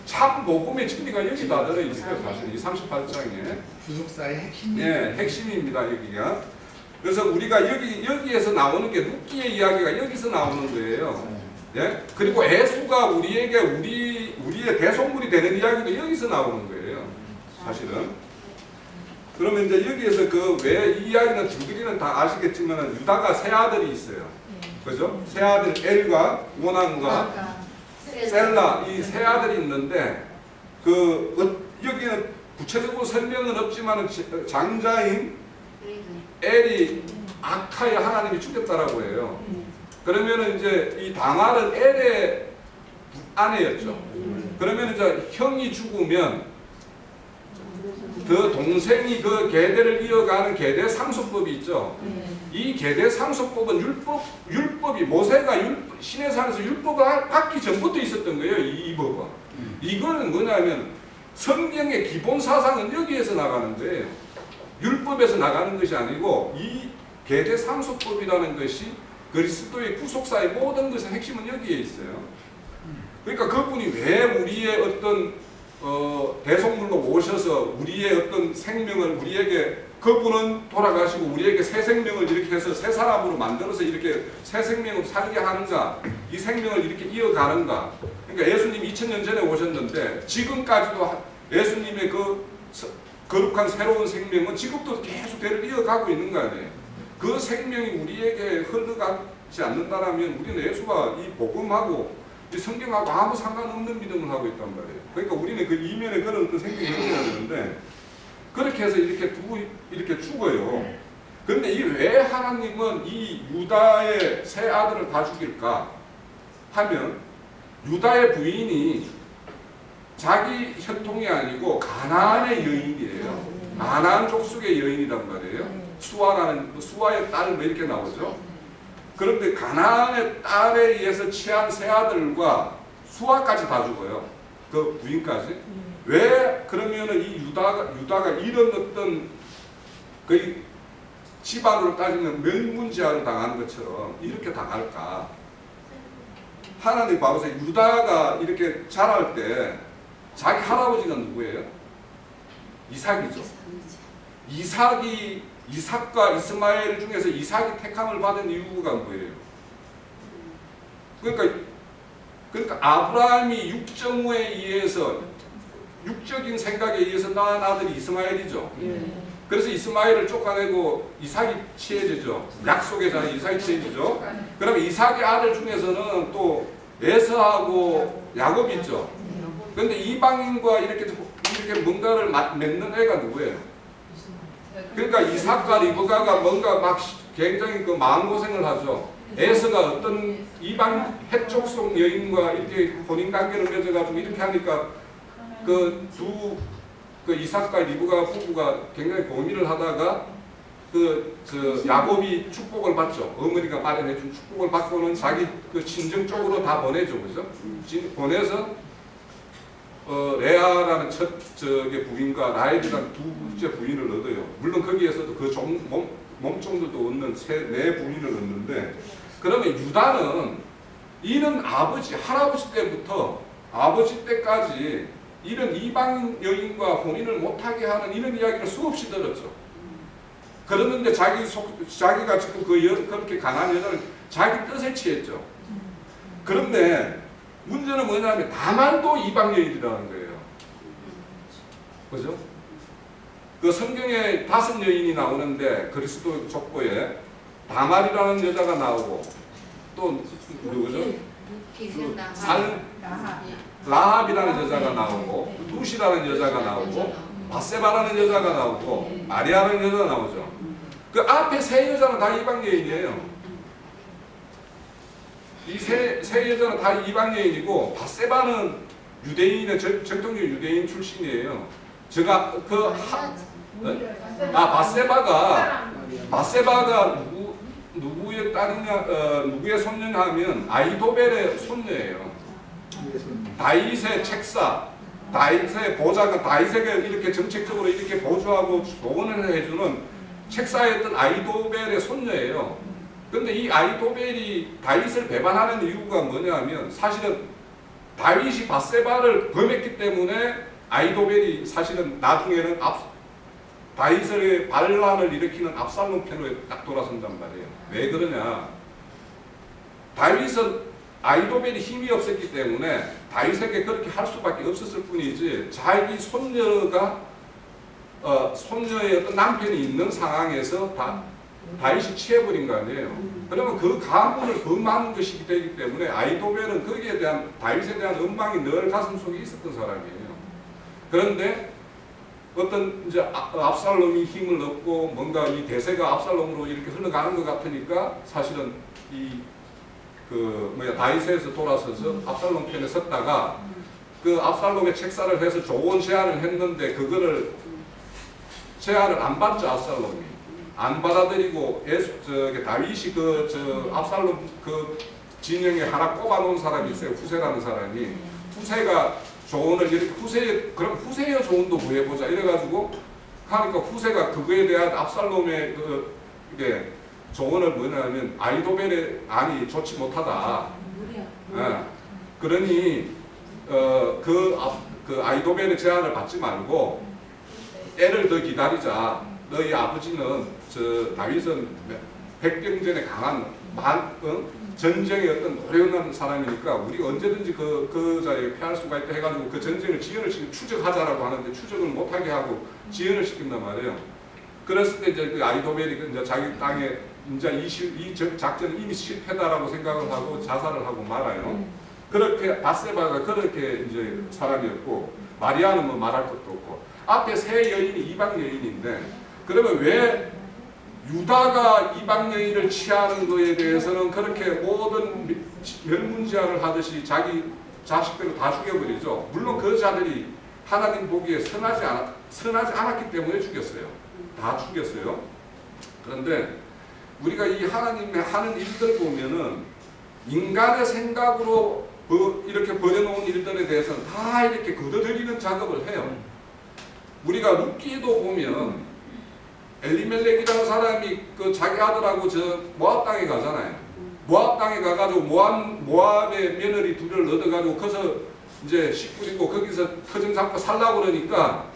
참 복음의 진리가 여기 다 들어있어요, 사실. 이 38장에. 구속사의 핵심이. 네, 핵심입니다, 여기가. 그래서 우리가 여기에서 나오는 게 룻기의 이야기가 여기서 나오는 거예요. 예? 그리고 에수가 우리에게 우리의 대속물이 되는 이야기도 여기서 나오는 거예요, 사실은. 그러면 이제 여기에서 왜 이 이야기는 줄거리는 다 아시겠지만 유다가 세 아들이 있어요. 그죠? 세 아들 엘과 오난과 셀라 이 세 아들이 있는데 여기는 구체적으로 설명은 없지만 장자인 엘이 아카의 하나님이 죽였다라고 해요. 그러면은 이제 이 다말은 엘의 아내였죠. 그러면 이제 형이 죽으면 그 동생이 그 계대를 이어가는 계대 상속법이 있죠. 네. 이 계대 상속법은 율법이 모세가 신의 산에서 율법을 갖기 전부터 있었던 거예요. 이 법은. 이거는 뭐냐면 성경의 기본 사상은 여기에서 나가는 거예요. 율법에서 나가는 것이 아니고 이 계대 상속법이라는 것이 그리스도의 구속사의 모든 것의 핵심은 여기에 있어요. 그러니까 그분이 왜 우리의 어떤 대속물로 오셔서 우리의 어떤 생명을 우리에게 그분은 돌아가시고 우리에게 새 생명을 이렇게 해서 새 사람으로 만들어서 이렇게 새 생명을 살게 하는가, 이 생명을 이렇게 이어가는가. 그러니까 예수님이 2000년 전에 오셨는데 지금까지도 예수님의 그 거룩한 새로운 생명은 지금도 계속 대를 이어가고 있는 거 아니에요. 그 생명이 우리에게 흘러가지 않는다라면 우리는 예수가 이 복음하고 이 성경하고 아무 상관없는 믿음을 하고 있단 말이에요. 그러니까 우리는 그 이면에 그런 어떤 생명이 흘러야 되는데 그렇게 해서 이렇게 죽어요. 그런데 이 왜 하나님은 이 유다의 세 아들을 다 죽일까 하면 유다의 부인이 자기 혈통이 아니고 가나안의 여인이에요. 가나안 족속의 여인이란 말이에요. 수아의 딸 뭐 이렇게 나오죠. 그런데 가나안의 딸에 의해서 취한 세 아들과 수아까지 다 죽어요. 그 부인까지. 왜 그러면은 이 유다가 이런 어떤 거의 집안으로 따지면 멸문제한을 당하는 것처럼 이렇게 당할까? 하나님 봐보세요. 유다가 이렇게 자랄 때 자기 할아버지가 누구예요? 이삭이죠. 이삭과 이스마엘 중에서 이삭이 택함을 받은 이유가 뭐예요? 그러니까 아브라함이 육정에 의해서 육적인 생각에 의해서 낳은 아들이 이스마엘이죠. 그래서 이스마엘을 쫓아내고 이삭이 취해지죠. 약속의 자녀 이삭이 취해지죠. 그러면 이삭의 아들 중에서는 또 에서하고 야곱이 있죠. 그런데 이방인과 이렇게 뭔가를 맺는 애가 누구예요? 그러니까 이삭과 리브가가 뭔가 막 굉장히 그 마음고생을 하죠. 에서가 어떤 이방 해족속 여인과 이렇게 혼인관계를 맺어가지고 이렇게 하니까 그 이삭과 리브가 부부가 굉장히 고민을 하다가 야곱이 축복을 받죠. 어머니가 마련해준 축복을 받고는 자기 그 친정 쪽으로 다 보내죠. 그죠? 보내서 레아라는 첫 부인과 라헬이라는 두 번째 부인을 얻어요. 물론 거기에서도 그 몸종들도 얻는 네 부인을 얻는데, 그러면 유다는 이는 할아버지 때부터 아버지 때까지 이런 이방 여인과 혼인을 못하게 하는 이런 이야기를 수없이 들었죠. 그러는데 자기가 지금 그렇게 강한 여자를 자기 뜻에 취했죠. 그런데 문제는 뭐냐면 다말도 이방 여인이라는 거예요. 그죠? 그 성경에 5 여인이 나오는데 그리스도 족보에 다말이라는 여자가 나오고 또 누구죠? 라합이라는 여자가 나오고 룻이라는 여자가 나오고 바세바라는 여자가 나오고 마리아라는 여자가 나오죠. 그 앞에 세 여자는 다 이방 여인이에요. 이 세 여자는 다 이방 여인이고 바세바는 유대인의 정통적 유대인 출신이에요. 제가 바세바가 누구의 딸이냐, 누구의 손녀냐 하면 아이도벨의 손녀예요. 다윗의 책사, 다윗의 보좌가 다윗에게 이렇게 정책적으로 이렇게 보조하고 조언을 해주는 책사였던 아이도벨의 손녀예요. 그런데 이 아이도벨이 다윗을 배반하는 이유가 뭐냐면 사실은 다윗이 바세바를 범했기 때문에 아이도벨이 사실은 나중에는 다윗의 반란을 일으키는 압살롬 편으로 딱 돌아선단 말이에요. 왜 그러냐? 다윗은 아이도벨이 힘이 없었기 때문에 다윗에게 그렇게 할 수밖에 없었을 뿐이지 자기 손녀의 어떤 남편이 있는 상황에서 다윗이 취해버린 거 아니에요. 그러면 그 가문을 범하는 것이기 되기 때문에 아이도벨은 거기에 대한 다윗에 대한 원망이 늘 가슴속에 있었던 사람이에요. 그런데 어떤 이제 압살롬이 힘을 얻고 뭔가 이 대세가 압살롬으로 이렇게 흘러가는 것 같으니까 사실은 다윗에서 돌아서서 압살롬 편에 섰다가 그 압살롬의 책사를 해서 좋은 제안을 했는데 그거를 제안을 안 받죠. 압살롬이 안 받아들이고 다윗이 압살롬 그 진영에 하나 꼽아놓은 사람이 있어요. 후세라는 사람이. 후세가 조언을 이렇게 그럼 후세의 조언도 구해보자 이래가지고 하니까 후세가 그거에 대한 압살롬의 이게 조언을 뭐냐면 아이도벨의 안이 좋지 못하다. 그러니 그 아이도벨의 제안을 받지 말고 애를 더 기다리자. 너희 아버지는 다윗은 백병전에 강한 전쟁의 어떤 노련한 사람이니까 우리가 언제든지 그 자리에 피할 수가 있다 해가지고 그 전쟁을 지연을 시키고 추적하자라고 하는데 추적을 못하게 하고 지연을 시킨단 말이에요. 그랬을 때 이제 그 아이도벨이 이제 자기 땅에 이제 이 작전은 이미 실패다라고 생각을 하고 자살을 하고 말아요. 그렇게 바세바가 그렇게 이제 사람이었고 마리아는 뭐 말할 것도 없고 앞에 세 여인이 이방 여인인데 그러면 왜 유다가 이방 여인을 취하는 것에 대해서는 그렇게 모든 멸문지화를 하듯이 자기 자식들을 다 죽여버리죠. 물론 그 자들이 하나님 보기에 선하지 않았기 때문에 죽였어요. 다 죽였어요. 그런데 우리가 이 하나님의 하는 일들 보면은 인간의 생각으로 이렇게 벌여놓은 일들에 대해서는 다 이렇게 걷어들이는 작업을 해요. 우리가 룻기도 보면 엘리멜렉이라는 사람이 그 자기 아들하고 모압 땅에 가잖아요. 모압 땅에 가가지고 모압의 며느리 둘을 얻어가지고 거기서 이제 식구리고 거기서 터전 잡고 살라고 그러니까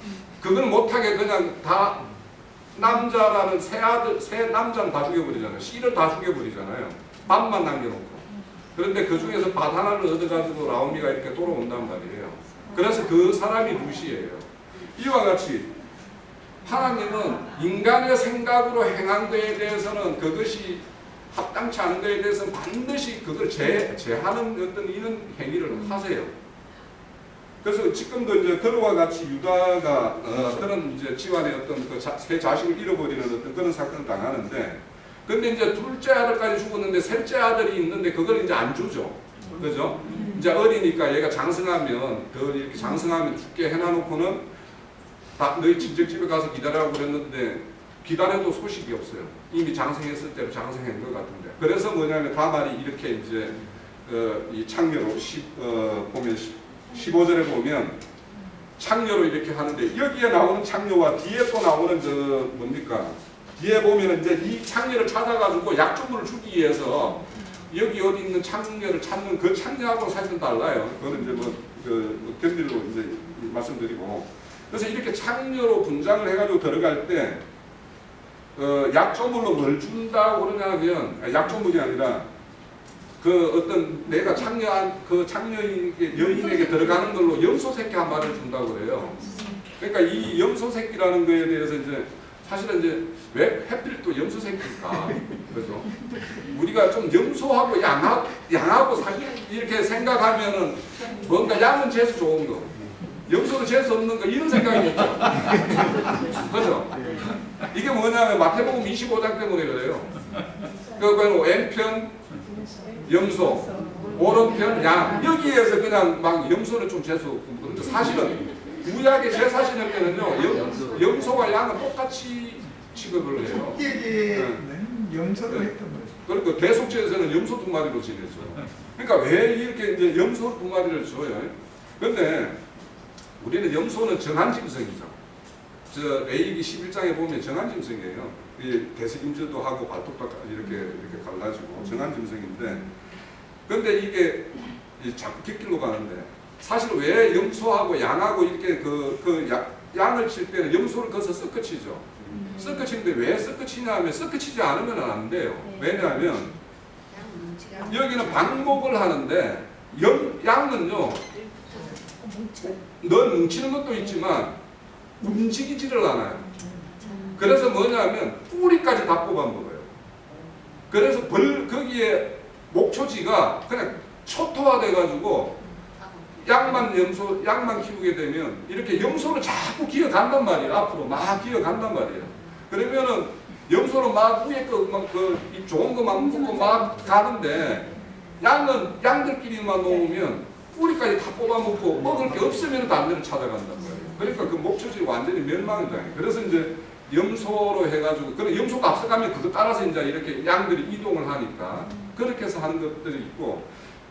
그걸 못하게 그냥 다 남자라는 세 남자는 다 죽여버리잖아요. 씨를 다 죽여버리잖아요. 밥만 남겨놓고. 그런데 그 중에서 밭 하나를 얻어가지고 나오미가 이렇게 돌아온단 말이에요. 그래서 그 사람이 룻이에요. 이와 같이 하나님은 인간의 생각으로 행한 것에 대해서는 그것이 합당치 않은 것에 대해서는 반드시 그걸 제하는 어떤 이런 행위를 하세요. 그래서 지금도 이제 그와 같이 유다가 그런 이제 집안의 어떤 새 자식을 잃어버리는 어떤 그런 사건을 당하는데, 근데 이제 둘째 아들까지 죽었는데 셋째 아들이 있는데 그걸 이제 안 주죠. 그죠? 이제 어리니까 얘가 장성하면 이렇게 장성하면 죽게 해놔놓고는 너희 친척집에 가서 기다리라고 그랬는데 기다려도 소식이 없어요. 이미 장성했을 때로 장성한 것 같은데. 그래서 뭐냐면 다말이 이렇게 이제 이 창녀로 보면 15절에 보면 창녀로 이렇게 하는데 여기에 나오는 창녀와 뒤에 또 나오는 뭡니까? 뒤에 보면 이제 이 창녀를 찾아가지고 약초물을 주기 위해서 여기 어디 있는 창녀를 찾는 그 창녀하고는 사실은 달라요. 그거는 이제 견딜로 이제 말씀드리고. 그래서 이렇게 창녀로 분장을 해가지고 들어갈 때 약초물로 뭘 준다고 그러냐면 약초물이 아니라 그 어떤 내가 여인에게 들어가는 걸로 염소새끼 한 마리를 준다고 그래요. 그러니까 이 염소새끼라는 거에 대해서 이제 사실은 이제 왜 하필 또 염소새끼일까? 그죠? 우리가 좀 염소하고 양하고 사실 이렇게 생각하면은 뭔가 양은 재수 좋은 거, 염소는 재수 없는 거 이런 생각이겠죠. 그죠? 이게 뭐냐면 마태복음 25장 때문에 그래요. 그 왼편 염소, 오른편 양, 여기에서 그냥 막 염소는 좀 재수 없고, 그런데 사실은 구약의 제사 지낼 때는요 염소와 양은 똑같이 취급을 해요. 네. 염소를 했던 거죠. 그러니까 대속죄에서는 염소 2마리로 지내죠. 그러니까 왜 이렇게 이제 염소 2마리를 줘요? 그런데 우리는 염소는 정한짐승이죠. 레위기 11장에 보면 정한짐승이에요. 대석임질도 하고 발톱도 이렇게 갈라지고 정한짐승인데, 근데 이게 자꾸 깃길로 가는데 사실 왜 염소하고 양하고 이렇게 양을 칠 때는 염소를 거기서 섞어치죠. 섞어치는데 왜 섞어치냐 하면 섞어치지 않으면 안 돼요. 왜냐하면 여기는 방목을 하는데 양은요 넌 뭉치는 것도 있지만 움직이지를 않아요. 그래서 뭐냐면 뿌리까지 다 뽑아 먹어요. 그래서 거기에 목초지가 그냥 초토화돼 가지고 양만 키우게 되면 이렇게 염소를 자꾸 기어간단 말이에요. 앞으로 막 기어간단 말이에요. 그러면은 염소는 막 위에 좋은 것만 먹고 막 가는데 양들끼리만 놓으면 뿌리까지 다 뽑아먹고 먹을 게 없으면 다른 데를 찾아간단 말이에요. 그러니까 그 목초지 완전히 멸망이다. 그래서 이제 염소로 해가지고, 그럼 염소가 앞서가면 그거 따라서 이제 이렇게 양들이 이동을 하니까 그렇게 해서 하는 것들이 있고,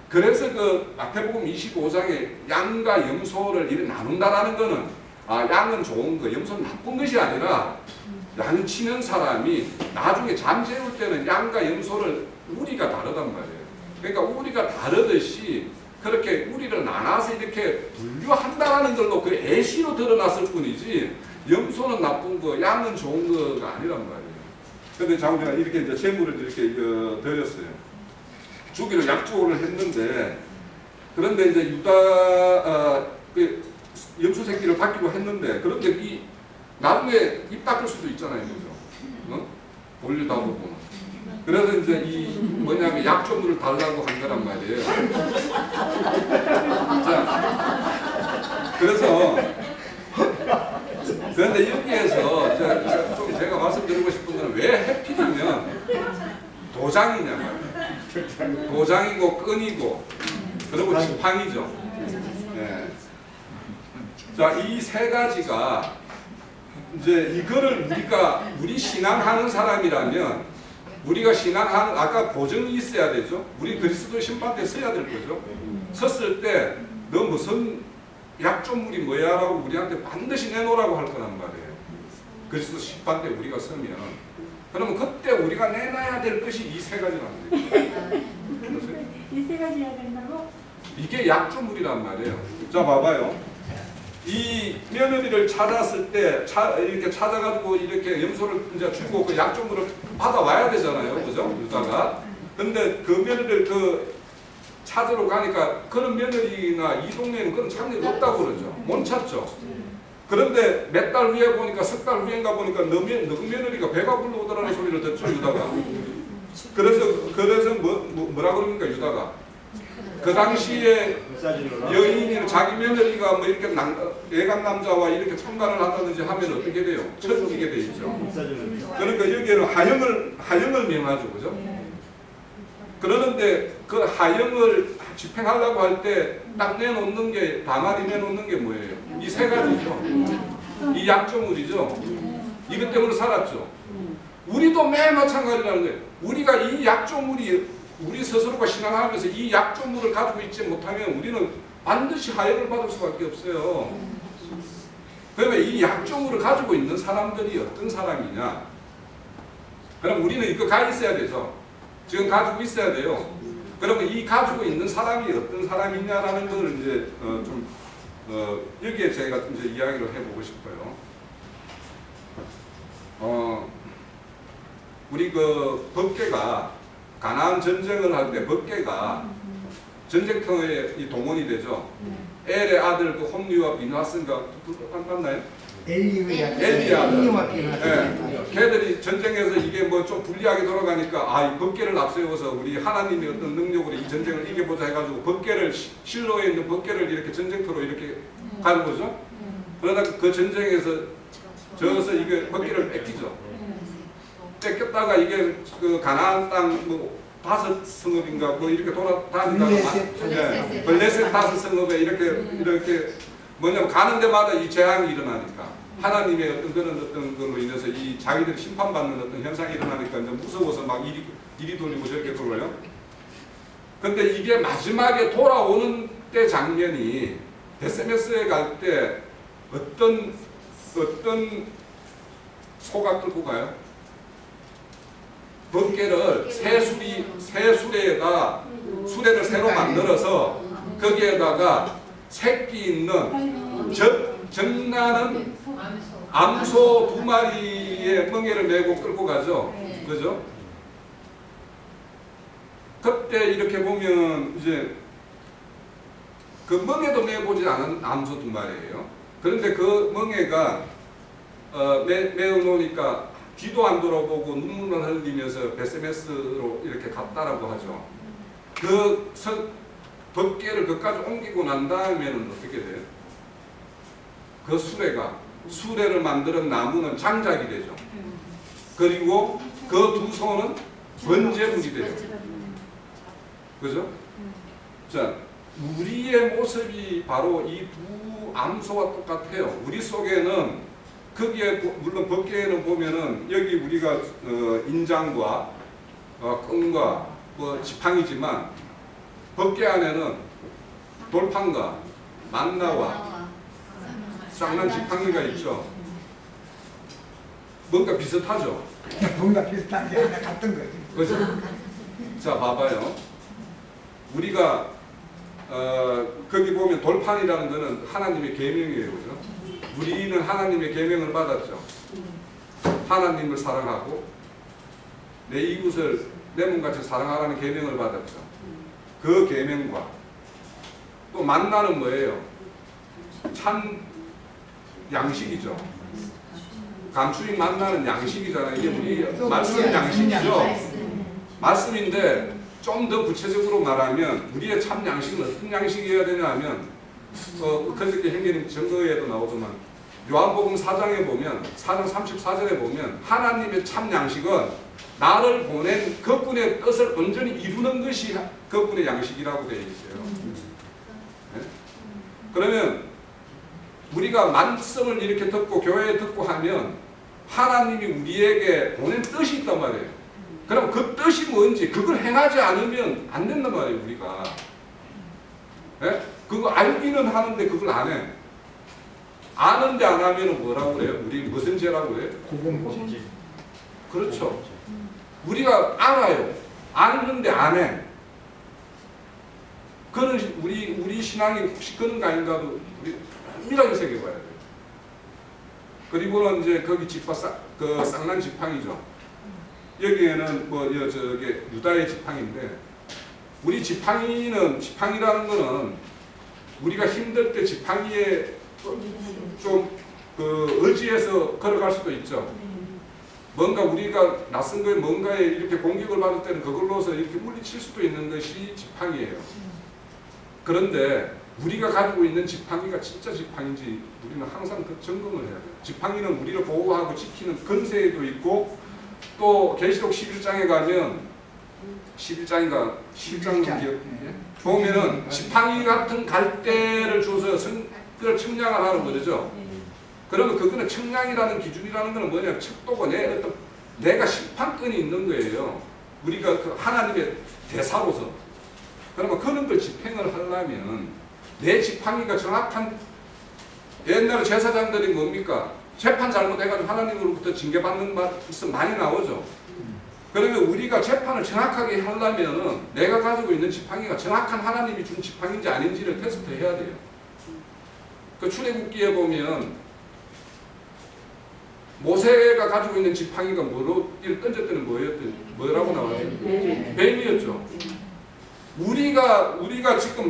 그래서 그 마태복음 25장에 양과 염소를 이렇게 나눈다라는 거는, 양은 좋은 거, 염소는 나쁜 것이 아니라 양치는 사람이 나중에 잠재울 때는 양과 염소를 우리가 다르단 말이에요. 그러니까 우리가 다르듯이 그렇게 우리를 나눠서 이렇게 분류한다라는 걸로 그 애시로 드러났을 뿐이지, 염소는 나쁜 거, 양은 좋은 거가 아니란 말이에요. 근데 장군이가 이렇게 이제 제물을 이렇게 드렸어요. 주기로 약조를 했는데, 그런데 이제 그 염소 새끼를 받기로 했는데, 그런데 이 나중에 입 닦을 수도 있잖아요, 그죠? 돌리다 보고. 그래서 이제 이 뭐냐면 약조물을 달라고 한 거란 말이에요. 자, 그래서 그런데 여기에서 좀 제가 말씀드리고 싶은 거는, 왜 해필이면 도장이냐 말이에요. 도장이고 끈이고 그리고 지팡이죠. 네. 자, 이 세 가지가 이제 이거를 우리 신앙하는 사람이라면, 우리가 신앙하는, 아까 보증이 있어야 되죠. 우리 그리스도 심판대 서야 될 거죠. 섰을 때 너 무슨 약조물이 뭐야 라고 우리한테 반드시 내놓으라고 할 거란 말이에요. 그리스도 심판대 우리가 서면. 그러면 그때 우리가 내놔야 될 것이 이 세 가지란 말이에요. 이 세 가지 해야 된다고? 이게 약조물이란 말이에요. 자, 봐봐요. 이 며느리를 찾았을 때 이렇게 찾아가지고 이렇게 염소를 이제 주고 그 약조물을 받아와야 되잖아요, 그죠? 유다가. 근데 그 며느리를 찾으러 가니까 그런 며느리나 이 동네에는 그런 장례가 없다고 그러죠. 못 찾죠. 그런데 몇 달 후에 보니까, 석 달 후인가 보니까 너 며느리가 배가 불러오더라는 소리를 듣죠, 유다가. 그래서 뭐라 그럽니까, 유다가? 그 당시에 여인이 자기 며느리가 뭐 이렇게 애간 남자와 이렇게 참관을 한다든지 하면 어떻게 돼요? 처지게 돼 있죠. 그러니까 여기에는 하형을 명하죠, 그죠? 그러는데 그 하형을 집행하려고 할 때 딱 내놓는 게, 다말이 내놓는 게 뭐예요? 이 세 가지죠. 이 약조물이죠. 이것 때문에 살았죠. 우리도 매일 마찬가지라는 거예요. 우리가 이 약조물이, 우리 스스로가 신앙하면서 이 약조물을 가지고 있지 못하면 우리는 반드시 하형을 받을 수밖에 없어요. 그러면 이 약조물을 가지고 있는 사람들이 어떤 사람이냐? 그럼 우리는 이거 가 있어야 되죠. 지금 가지고 있어야 돼요. 그러면 이 가지고 있는 사람이 어떤 사람이냐라는 걸 이제 여기에 제가 이제 이야기를 해보고 싶어요. 우리 그 법궤가 가나안 전쟁을 할 때 법궤가 전쟁터에 이 동원이 되죠. 엘의 아들 그 홈리와 비나스인가 맞나요? 엘리의 아들. 걔들이 전쟁에서 이게 뭐 좀 불리하게 돌아가니까 이 법궤를 앞세워서 우리 하나님의 어떤 능력으로 이 전쟁을 이겨보자 해가지고 법궤를, 실로에 있는 법궤를 이렇게 전쟁터로 이렇게 가는 거죠. 그러다가 그 전쟁에서 져서 이게 법궤를 뺏기죠. 뺏겼다가 이게 그 가나안 땅 뭐 5성읍인가 뭐 이렇게 돌아다니다가 블레셋 5성읍에 이렇게 뭐냐면 가는 데마다 이 재앙이 일어나니까, 하나님의 어떤 걸로 인해서 이 자기들이 심판받는 어떤 현상이 일어나니까 이제 무서워서 막 이리 돌리고 저렇게 돌아요. 근데 이게 마지막에 돌아오는 때 장면이, 베세메스에 갈 때 어떤 소가 끌고 가요? 법궤를 새 수레에다 수레를 새로 만들어서 거기에다가 새끼 있는 정나는 암소 2마리의 멍에를 메고 끌고 가죠. 그죠? 그때 이렇게 보면 이제 그 멍에도 메보지 않은 암소 2마리예요. 그런데 그 멍에가 메어놓으니까 뒤도 안 돌아보고 눈물만 흘리면서 베세메스로 이렇게 갔다라고 하죠. 그 법궤를 그까지 옮기고 난 다음에는 어떻게 돼요? 그 수레를 만드는 나무는 장작이 되죠. 그리고 그 두 손은 번제물이 돼요. 그죠? 자, 우리의 모습이 바로 이 두 암소와 똑같아요. 우리 속에는 거기에 물론 법계에는 보면은 여기 우리가 인장과 끈과 뭐 지팡이지만 법계 안에는 돌판과 만나와 쌍난 지팡이가 있죠. 뭔가 비슷하죠. 뭔가 비슷한 게 하나 같은 거지. 그죠? 자, 봐봐요. 우리가 거기 보면 돌판이라는 거는 하나님의 계명이에요. 그죠? 우리는 하나님의 계명을 받았죠. 하나님을 사랑하고 내 이웃을 내 몸같이 사랑하라는 계명을 받았죠. 그 계명과 또 만나는 뭐예요? 참 양식이죠. 감추인 만나는 양식이잖아요. 이게 우리 말씀 양식이죠. 말씀인데 좀 더 구체적으로 말하면 우리의 참 양식은 어떤 양식이어야 되냐 하면 그저께 형제님 증거에도 나오지만 요한복음 4장에 보면 4장 34절에 보면 하나님의 참 양식은 나를 보낸 그분의 뜻을 온전히 이루는 것이 그분의 양식이라고 되어 있어요. 네? 그러면 우리가 말씀을 이렇게 듣고 교회에 듣고 하면 하나님이 우리에게 보낸 뜻이 있단 말이에요. 그럼 그 뜻이 뭔지 그걸 행하지 않으면 안 된단 말이에요. 우리가 네? 그거 알기는 하는데 그걸 안 해. 아는데 안 하면 뭐라고 그래요? 우리 무슨 죄라고 그래요? 고공고지. 그렇죠. 우리가 알아요. 아는데 안 해. 그는 우리 신앙이 혹시 그런가 아닌가도 우리 엄밀하게 새겨봐야 돼요. 그리고는 이제 거기 그 쌍난 지팡이죠. 여기에는 뭐 저게 유다의 지팡인데 우리 지팡이라는 거는 우리가 힘들 때 지팡이에 좀 그 의지해서 걸어갈 수도 있죠. 뭔가 우리가 낯선 거에 뭔가에 이렇게 공격을 받을 때는 그걸로서 이렇게 물리칠 수도 있는 것이 지팡이에요. 그런데 우리가 가지고 있는 지팡이가 진짜 지팡인지 우리는 항상 그 점검을 해야 돼요. 지팡이는 우리를 보호하고 지키는 근세에도 있고 또 계시록 11장에 가면 11장인가 11장 기억 보면은 지팡이 같은 갈대를 줘서 그걸 측량을 하는 거죠. 그러면 그거는 측량이라는 기준이라는 거는 뭐냐면 척도가 내가 심판권이 있는 거예요. 우리가 그 하나님의 대사로서. 그러면 그런 걸 집행을 하려면 내 지팡이가 정확한 옛날에 제사장들이 뭡니까? 재판 잘못해가지고 하나님으로부터 징계받는 말씀 많이 나오죠. 그러면 우리가 재판을 정확하게 하려면 내가 가지고 있는 지팡이가 정확한 하나님이 준 지팡이인지 아닌지를 테스트해야 돼요. 그 출애굽기에 보면 모세가 가지고 있는 지팡이가 뭐로 던질 때는 뭐라고 나와요? 뱀이었죠. 우리가 지금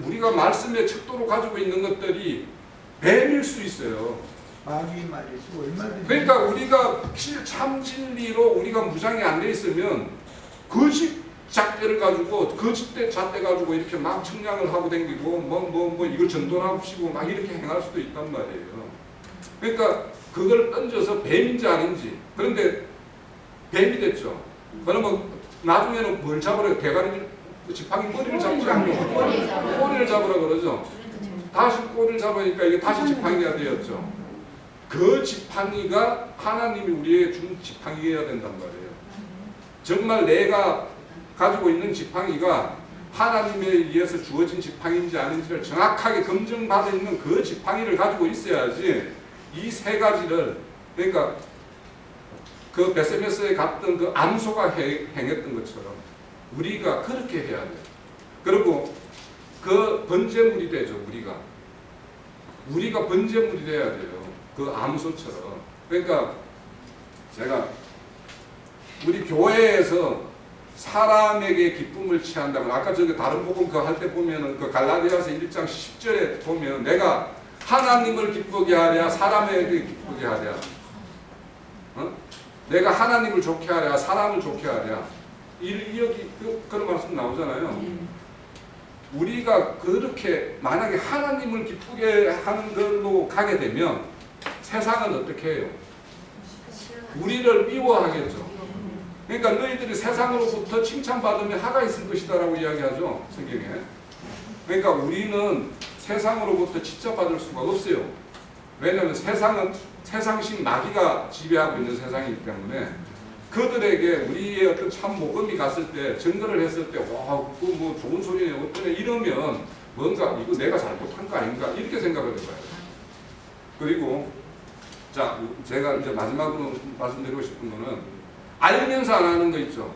우리가 말씀의 척도로 가지고 있는 것들이 뱀일 수 있어요. 마귀 말이지 얼마든지. 그러니까 우리가 참 진리로 우리가 무장이 안 돼 있으면 거짓 잣대를 가지고 거짓대 잣대 가지고 이렇게 막 측량을 하고 다니고 뭐 이걸 전도하시고 막 이렇게 행할 수도 있단 말이에요. 그러니까 그걸 던져서 뱀인지 아닌지. 그런데 뱀이 됐죠. 그러면 나중에는 뭘 잡으래요? 대가리 지팡이 꼬리를 잡으라고 꼬리를 잡으라 그러죠. 다시 꼬리를 잡으니까 이게 다시 지팡이가 되었죠. 그 지팡이가 하나님이 우리에게 준 지팡이여야 된단 말이에요. 정말 내가 가지고 있는 지팡이가 하나님에 의해서 주어진 지팡이인지 아닌지를 정확하게 검증받아 있는 그 지팡이를 가지고 있어야지 이 세 가지를 그러니까 그 베세메스에 갔던 그 암소가 행했던 것처럼 우리가 그렇게 해야 돼요. 그리고 그 번제물이 되죠. 우리가 번제물이 돼야 돼요. 그 암소처럼. 그러니까 제가 우리 교회에서 사람에게 기쁨을 취한다면 아까 저기 다른 복음 그 할 때 보면은 그 갈라디아서 1장 10절에 보면 내가 하나님을 기쁘게 하랴 사람에게 기쁘게 하랴 내가 하나님을 좋게 하랴 사람을 좋게 하랴 여기 그런 말씀 나오잖아요. 우리가 그렇게 만약에 하나님을 기쁘게 하는 걸로 가게 되면 세상은 어떻게 해요? 우리를 미워하겠죠. 그러니까 너희들이 세상으로부터 칭찬받으면 하가 있을 것이다 라고 이야기하죠. 성경에. 그러니까 우리는 세상으로부터 칭찬받을 수가 없어요. 왜냐하면 세상은 세상식 마귀가 지배하고 있는 세상이기 때문에 그들에게 우리의 어떤 참 복음이 갔을 때 증거를 했을 때 와, 그 뭐 좋은 소리네 어떠네 이러면 뭔가 이거 내가 잘못한 거 아닌가 이렇게 생각을 해봐요. 그리고 자 제가 이제 마지막으로 말씀드리고 싶은 거는 알면서 안 하는 거 있죠.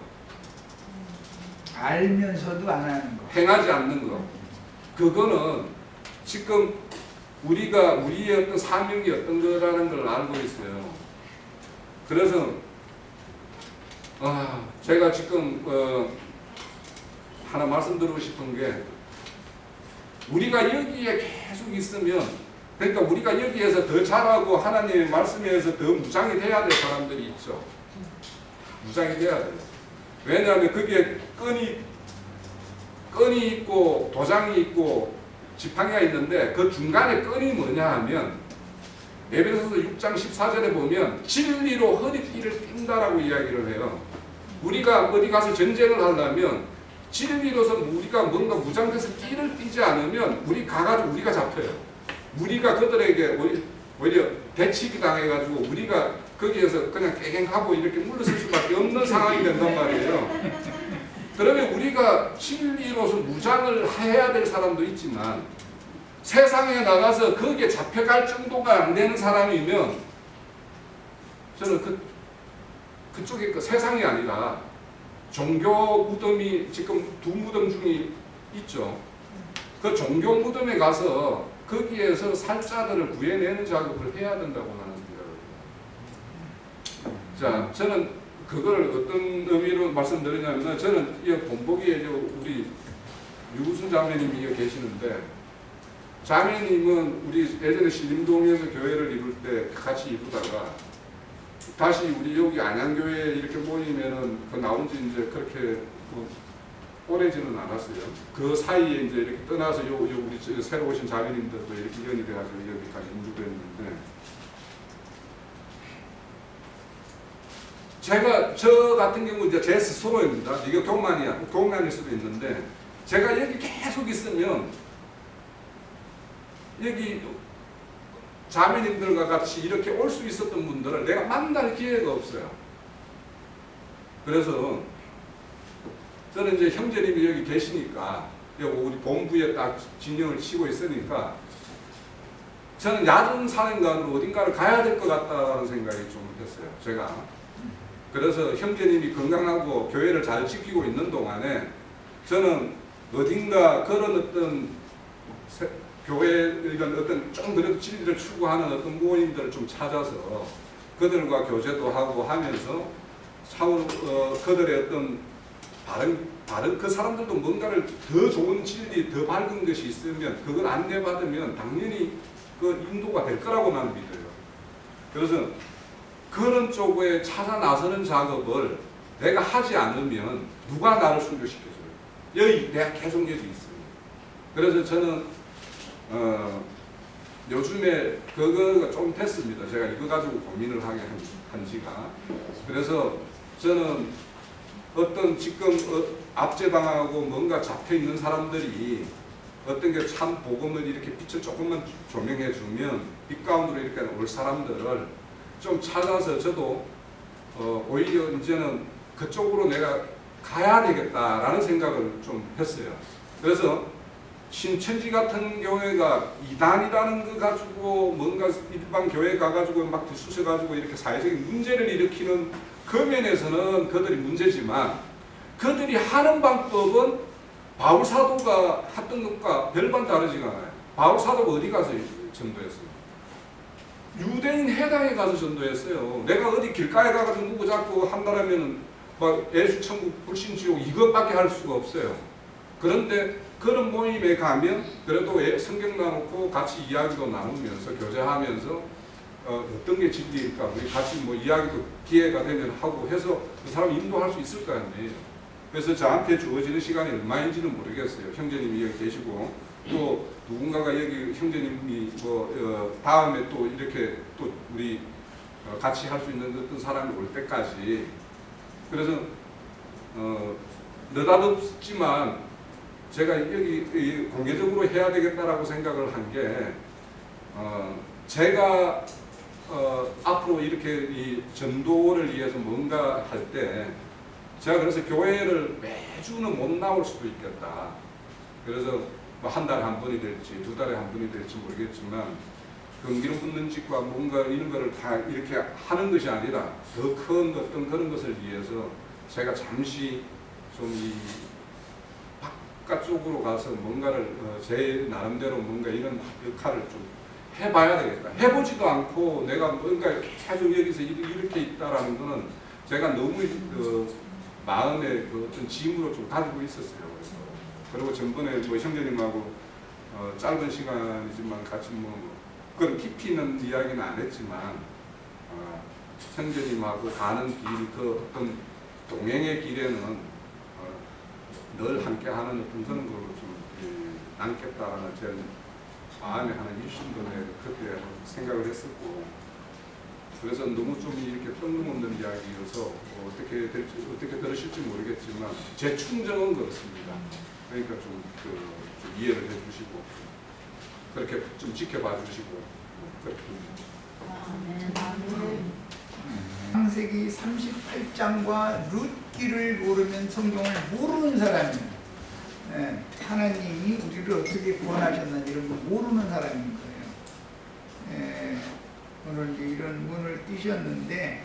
알면서도 안 하는 거. 행하지 않는 거. 그거는 지금 우리가 우리의 어떤 사명이 어떤 거라는 걸 알고 있어요. 그래서 제가 지금 하나 말씀드리고 싶은 게 우리가 여기에 계속 있으면 그러니까 우리가 여기에서 더 잘하고 하나님의 말씀에서 더 무장이 돼야 될 사람들이 있죠. 무장이 돼야 돼요. 왜냐하면 거기에 끈이 있고 도장이 있고 지팡이가 있는데 그 중간에 끈이 뭐냐 하면 에베소서 6장 14절에 보면 진리로 허리띠를 띈다라고 이야기를 해요. 우리가 어디 가서 전쟁을 하려면 진리로서 우리가 뭔가 무장돼서 띠를 띠지 않으면 우리 가가지고 우리가 잡혀요. 우리가 그들에게 오히려 대치기 당해가지고 우리가 거기에서 그냥 깨갱하고 이렇게 물러설 수밖에 없는 상황이 된단 말이에요. 그러면 우리가 진리로서 무장을 해야 될 사람도 있지만 세상에 나가서 거기에 잡혀갈 정도가 안 되는 사람이면 저는 그쪽에 그 세상이 아니라 종교 무덤이 지금 두 무덤 중에 있죠. 그 종교 무덤에 가서 거기에서 살자들을 구해내는 작업을 해야 된다고 나는 생각을 해요. 자, 저는 그걸 어떤 의미로 말씀드리냐면 저는 이 본보기에 우리 유구순 자매님이 계시는데 자매님은 우리 예전에 신림동에서 교회를 이룰 때 같이 이루다가 다시 우리 여기 안양교회에 이렇게 모이면은 그 나온 지 이제 그렇게 오래지는 않았어요. 그 사이에 이제 이렇게 떠나서 우리 새로 오신 자매님들도 이렇게 인연이 돼가지고 여기까지 인도했는데 저 같은 경우 이제 제 스스로입니다. 이게 교만일 수도 있는데 제가 여기 계속 있으면 여기 자매님들과 같이 이렇게 올 수 있었던 분들을 내가 만날 기회가 없어요. 그래서 저는 이제 형제님이 여기 계시니까 우리 본부에 딱 진영을 치고 있으니까 저는 야전 사령관으로 어딘가를 가야 될 것 같다는 생각이 좀 했어요. 제가. 그래서 형제님이 건강하고 교회를 잘 지키고 있는 동안에 저는 어딘가 그런 어떤 교회 이런 어떤 좀 그래도 진리를 추구하는 어떤 모임들을 좀 찾아서 그들과 교제도 하고 하면서 그들의 어떤 다른 그 사람들도 뭔가를 더 좋은 진리, 더 밝은 것이 있으면 그걸 안내받으면 당연히 그 인도가 될 거라고 나는 믿어요. 그래서 그런 쪽에 찾아 나서는 작업을 내가 하지 않으면 누가 나를 순교시켜줘요. 여기 내가 계속 여기 있어요. 그래서 저는 요즘에 그거가 좀 됐습니다. 제가 이거 가지고 고민을 하게 한 지가. 그래서 저는 어떤 지금 압제당하고 뭔가 잡혀있는 사람들이 어떤 게 참 복음을 이렇게 빛을 조금만 조명해 주면 빛 가운데로 이렇게 올 사람들을 좀 찾아서 저도 오히려 이제는 그쪽으로 내가 가야 되겠다라는 생각을 좀 했어요. 그래서 신천지 같은 교회가 이단이라는 거 가지고 뭔가 일반 교회 가가지고 막 뒤쑤셔가지고 이렇게 사회적인 문제를 일으키는 그 면에서는 그들이 문제지만 그들이 하는 방법은 바울 사도가 했던 것과 별반 다르지가 않아요. 바울 사도가 어디 가서 전도했어요? 유대인 해당에 가서 전도했어요. 내가 어디 길가에 가가지고 누구 잡고 한다라면은 막 예수천국 불신지옥 이것밖에 할 수가 없어요. 그런데 그런 모임에 가면 그래도 성경 나놓고 같이 이야기도 나누면서 교제하면서 어떤 게 진리일까 우리 같이 뭐 이야기도 기회가 되면 하고 해서 그 사람 인도할 수 있을 거 아니에요. 그래서 저한테 주어지는 시간이 얼마인지는 모르겠어요. 형제님이 여기 계시고 또 누군가가 여기 형제님이 다음에 또 이렇게 또 우리 같이 할 수 있는 어떤 사람이 올 때까지 그래서 느닷없지만 제가 여기 공개적으로 해야 되겠다라고 생각을 한 게 제가 앞으로 이렇게 이 전도를 위해서 뭔가 할 때 제가 그래서 교회를 매주는 못 나올 수도 있겠다. 그래서 뭐 한 달에 한 번이 될지 2달에 한 번이 될지 모르겠지만 경기로 붙는 짓과 뭔가 이런 거를 다 이렇게 하는 것이 아니라 더 큰 어떤 그런 것을 위해서 제가 잠시 좀 이 바깥쪽으로 가서 뭔가를 제 나름대로 뭔가 이런 역할을 좀 해봐야 되겠다. 해보지도 않고 내가 뭔가 계속 여기서 이렇게 있다라는 거는 제가 너무 마음에 그 어떤 짐으로 좀 가지고 있었어요. 그리고 전번에 뭐 형제님하고 짧은 시간이지만 같이 뭐 그런 깊이 있는 이야기는 안 했지만 형제님하고 가는 길 그 어떤 동행의 길에는 늘 함께하는 어떤 그런 걸로 좀 남겠다라는 제 마음에 하는 일심도 내 그때 생각을 했었고 그래서 너무 좀 이렇게 뜬금없는 이야기여서 어떻게 될지 어떻게 들으실지 모르겠지만 제 충정은 그렇습니다. 그러니까 좀 이해를 해주시고 그렇게 좀 지켜봐 주시고 그렇게 창세기 38장과 룻기를 모르면 성경을 모르는 사람이에요. 하나님이 우리를 어떻게 구원하셨는지 이런 거 모르는 사람인 거예요. 오늘 이제 이런 문을 띄셨는데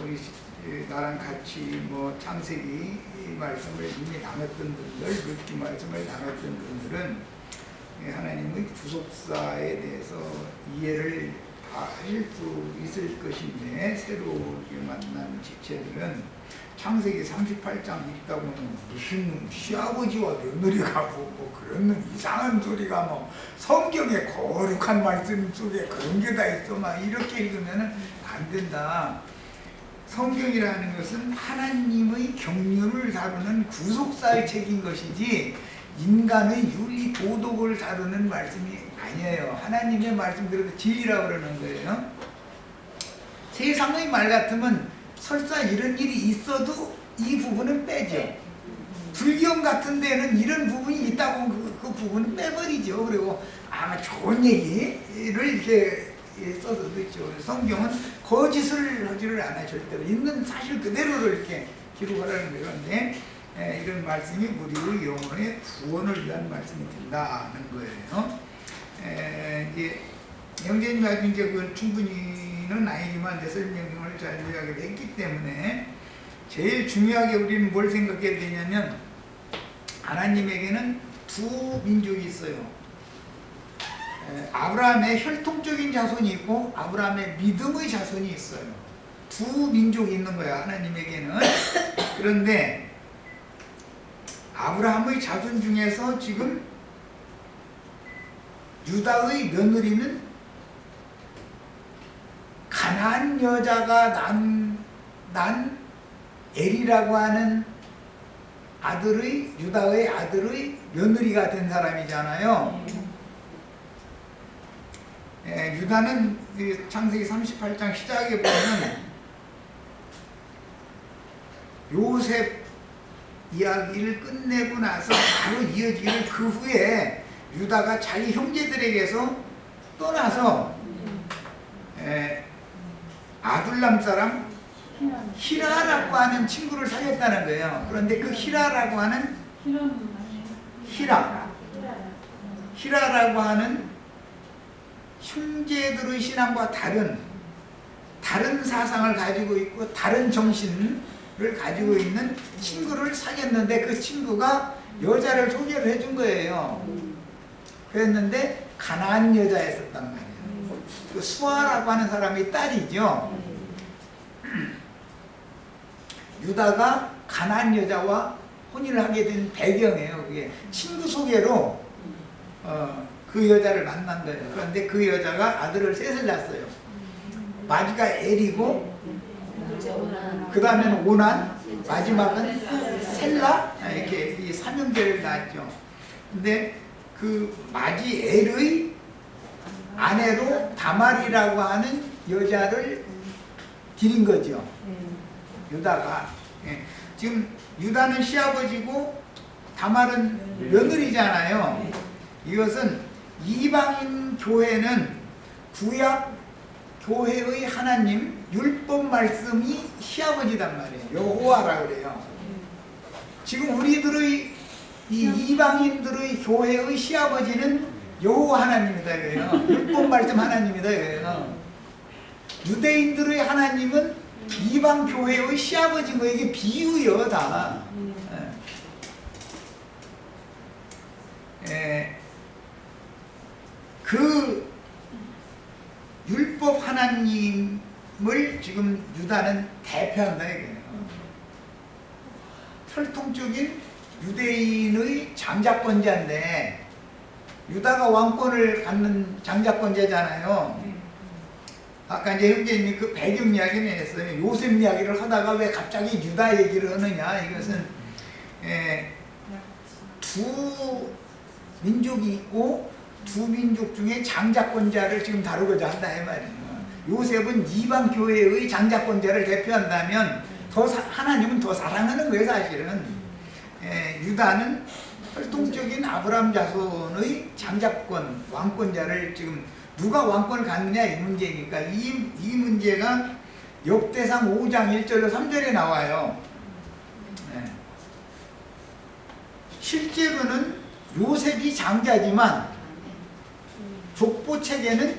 우리 나랑 같이 뭐 창세기 말씀을 이미 나눴던 분들, 룻기 말씀을 나눴던 분들은 하나님의 구속사에 대해서 이해를 다 하실 수 있을 것인데 새롭게 만난 지체들은 창세기 38장 읽다보면 무슨 시아버지와 며느리가 뭐 그런 이상한 소리가 뭐 성경에 거룩한 말씀 속에 그런 게 다 있어 막 이렇게 읽으면 안 된다. 성경이라는 것은 하나님의 경륜을 다루는 구속사의 책인 것이지 인간의 윤리 도덕을 다루는 말씀이 아니에요. 하나님의 말씀 그래도 진리라고 그러는 거예요. 세상의 말 같으면 설사 이런 일이 있어도 이 부분은 빼죠. 불경 같은 데는 이런 부분이 있다고 그 부분은 빼버리죠. 그리고 아마 좋은 얘기를 이렇게 써서 듣죠. 성경은 거짓을 하지를 않아요. 절대로 있는 사실 그대로를 이렇게 기록하라는 거예요. 근데 이런 말씀이 우리의 영혼의 구원을 위한 말씀이 된다는 거예요. 이제 형제님 아주 이제 그 충분히는 아니지만 내 설명을 잘 요약을 했기 때문에 제일 중요하게 우리는 뭘 생각해야 되냐면 하나님에게는 두 민족이 있어요. 아브라함의 혈통적인 자손이 있고 아브라함의 믿음의 자손이 있어요. 두 민족이 있는 거예요. 하나님에게는. 그런데 아브라함의 자손 중에서 지금 유다의 며느리는 가나안 여자가 난 엘이라고 하는 아들의 유다의 아들의 며느리가 된 사람이잖아요. 유다는 창세기 38장 시작에 보면 요셉 이야기를 끝내고 나서 바로 이어지는 그 후에 유다가 자기 형제들에게서 떠나서 아둘람 사람 히라라고 하는 친구를 사귀었다는 거예요. 그런데 그 히라라고 하는 히라라고 하는 형제들의 신앙과 다른 사상을 가지고 있고 다른 정신을 가지고 있는 친구를 사귀었는데 그 친구가 여자를 소개를 해준 거예요. 그랬는데 가나안 여자였었단 말이에요. 그 수아라고 하는 사람이 딸이죠. 유다가 가나안 여자와 혼인을 하게 된 배경이에요. 그게 친구 소개로 그 여자를 만난 거예요. 그런데 그 여자가 아들을 셋을 낳았어요. 마지가 엘이고 그 다음에는 오난, 마지막은 셀라 이렇게 이 삼형제를 낳았죠. 근데 그 마지 엘의 아내로 다말이라고 하는 여자를 기린 거죠. 유다가. 지금 유다는 시아버지고 다말은 며느리잖아요. 이것은 이방인 교회는 구약 교회의 하나님 율법 말씀이 시아버지단 말이에요. 여호와라 그래요. 지금 우리들의 이 이방인들의 교회의 시아버지는 여호와 하나님이다 이거예요. 율법 말씀 하나님이다 이거예요. 유대인들의 하나님은 이방 교회의 시아버지인 거 이게 비유예요 다. 그 율법 하나님을 지금 유다는 대표한다 이거예요. 혈통적인 유대인의 장자권자인데 유다가 왕권을 갖는 장자권자잖아요. 아까 이제 형제님이 그 배경 이야기는 했어요. 요셉 이야기를 하다가 왜 갑자기 유다 얘기를 하느냐. 이것은 두 민족이 있고 두 민족 중에 장자권자를 지금 다루고자 한다 이 말이에요. 요셉은 이방 교회의 장자권자를 대표한다면 하나님은 더 사랑하는 거예요 사실은. 유다는 활동적인 아브라함 자손의 장자권 왕권자를 지금 누가 왕권을 갖느냐 이 문제니까 이 문제가 역대상 5장 1절로 3절에 나와요. 실제로는 요셉이 장자지만 족보책에는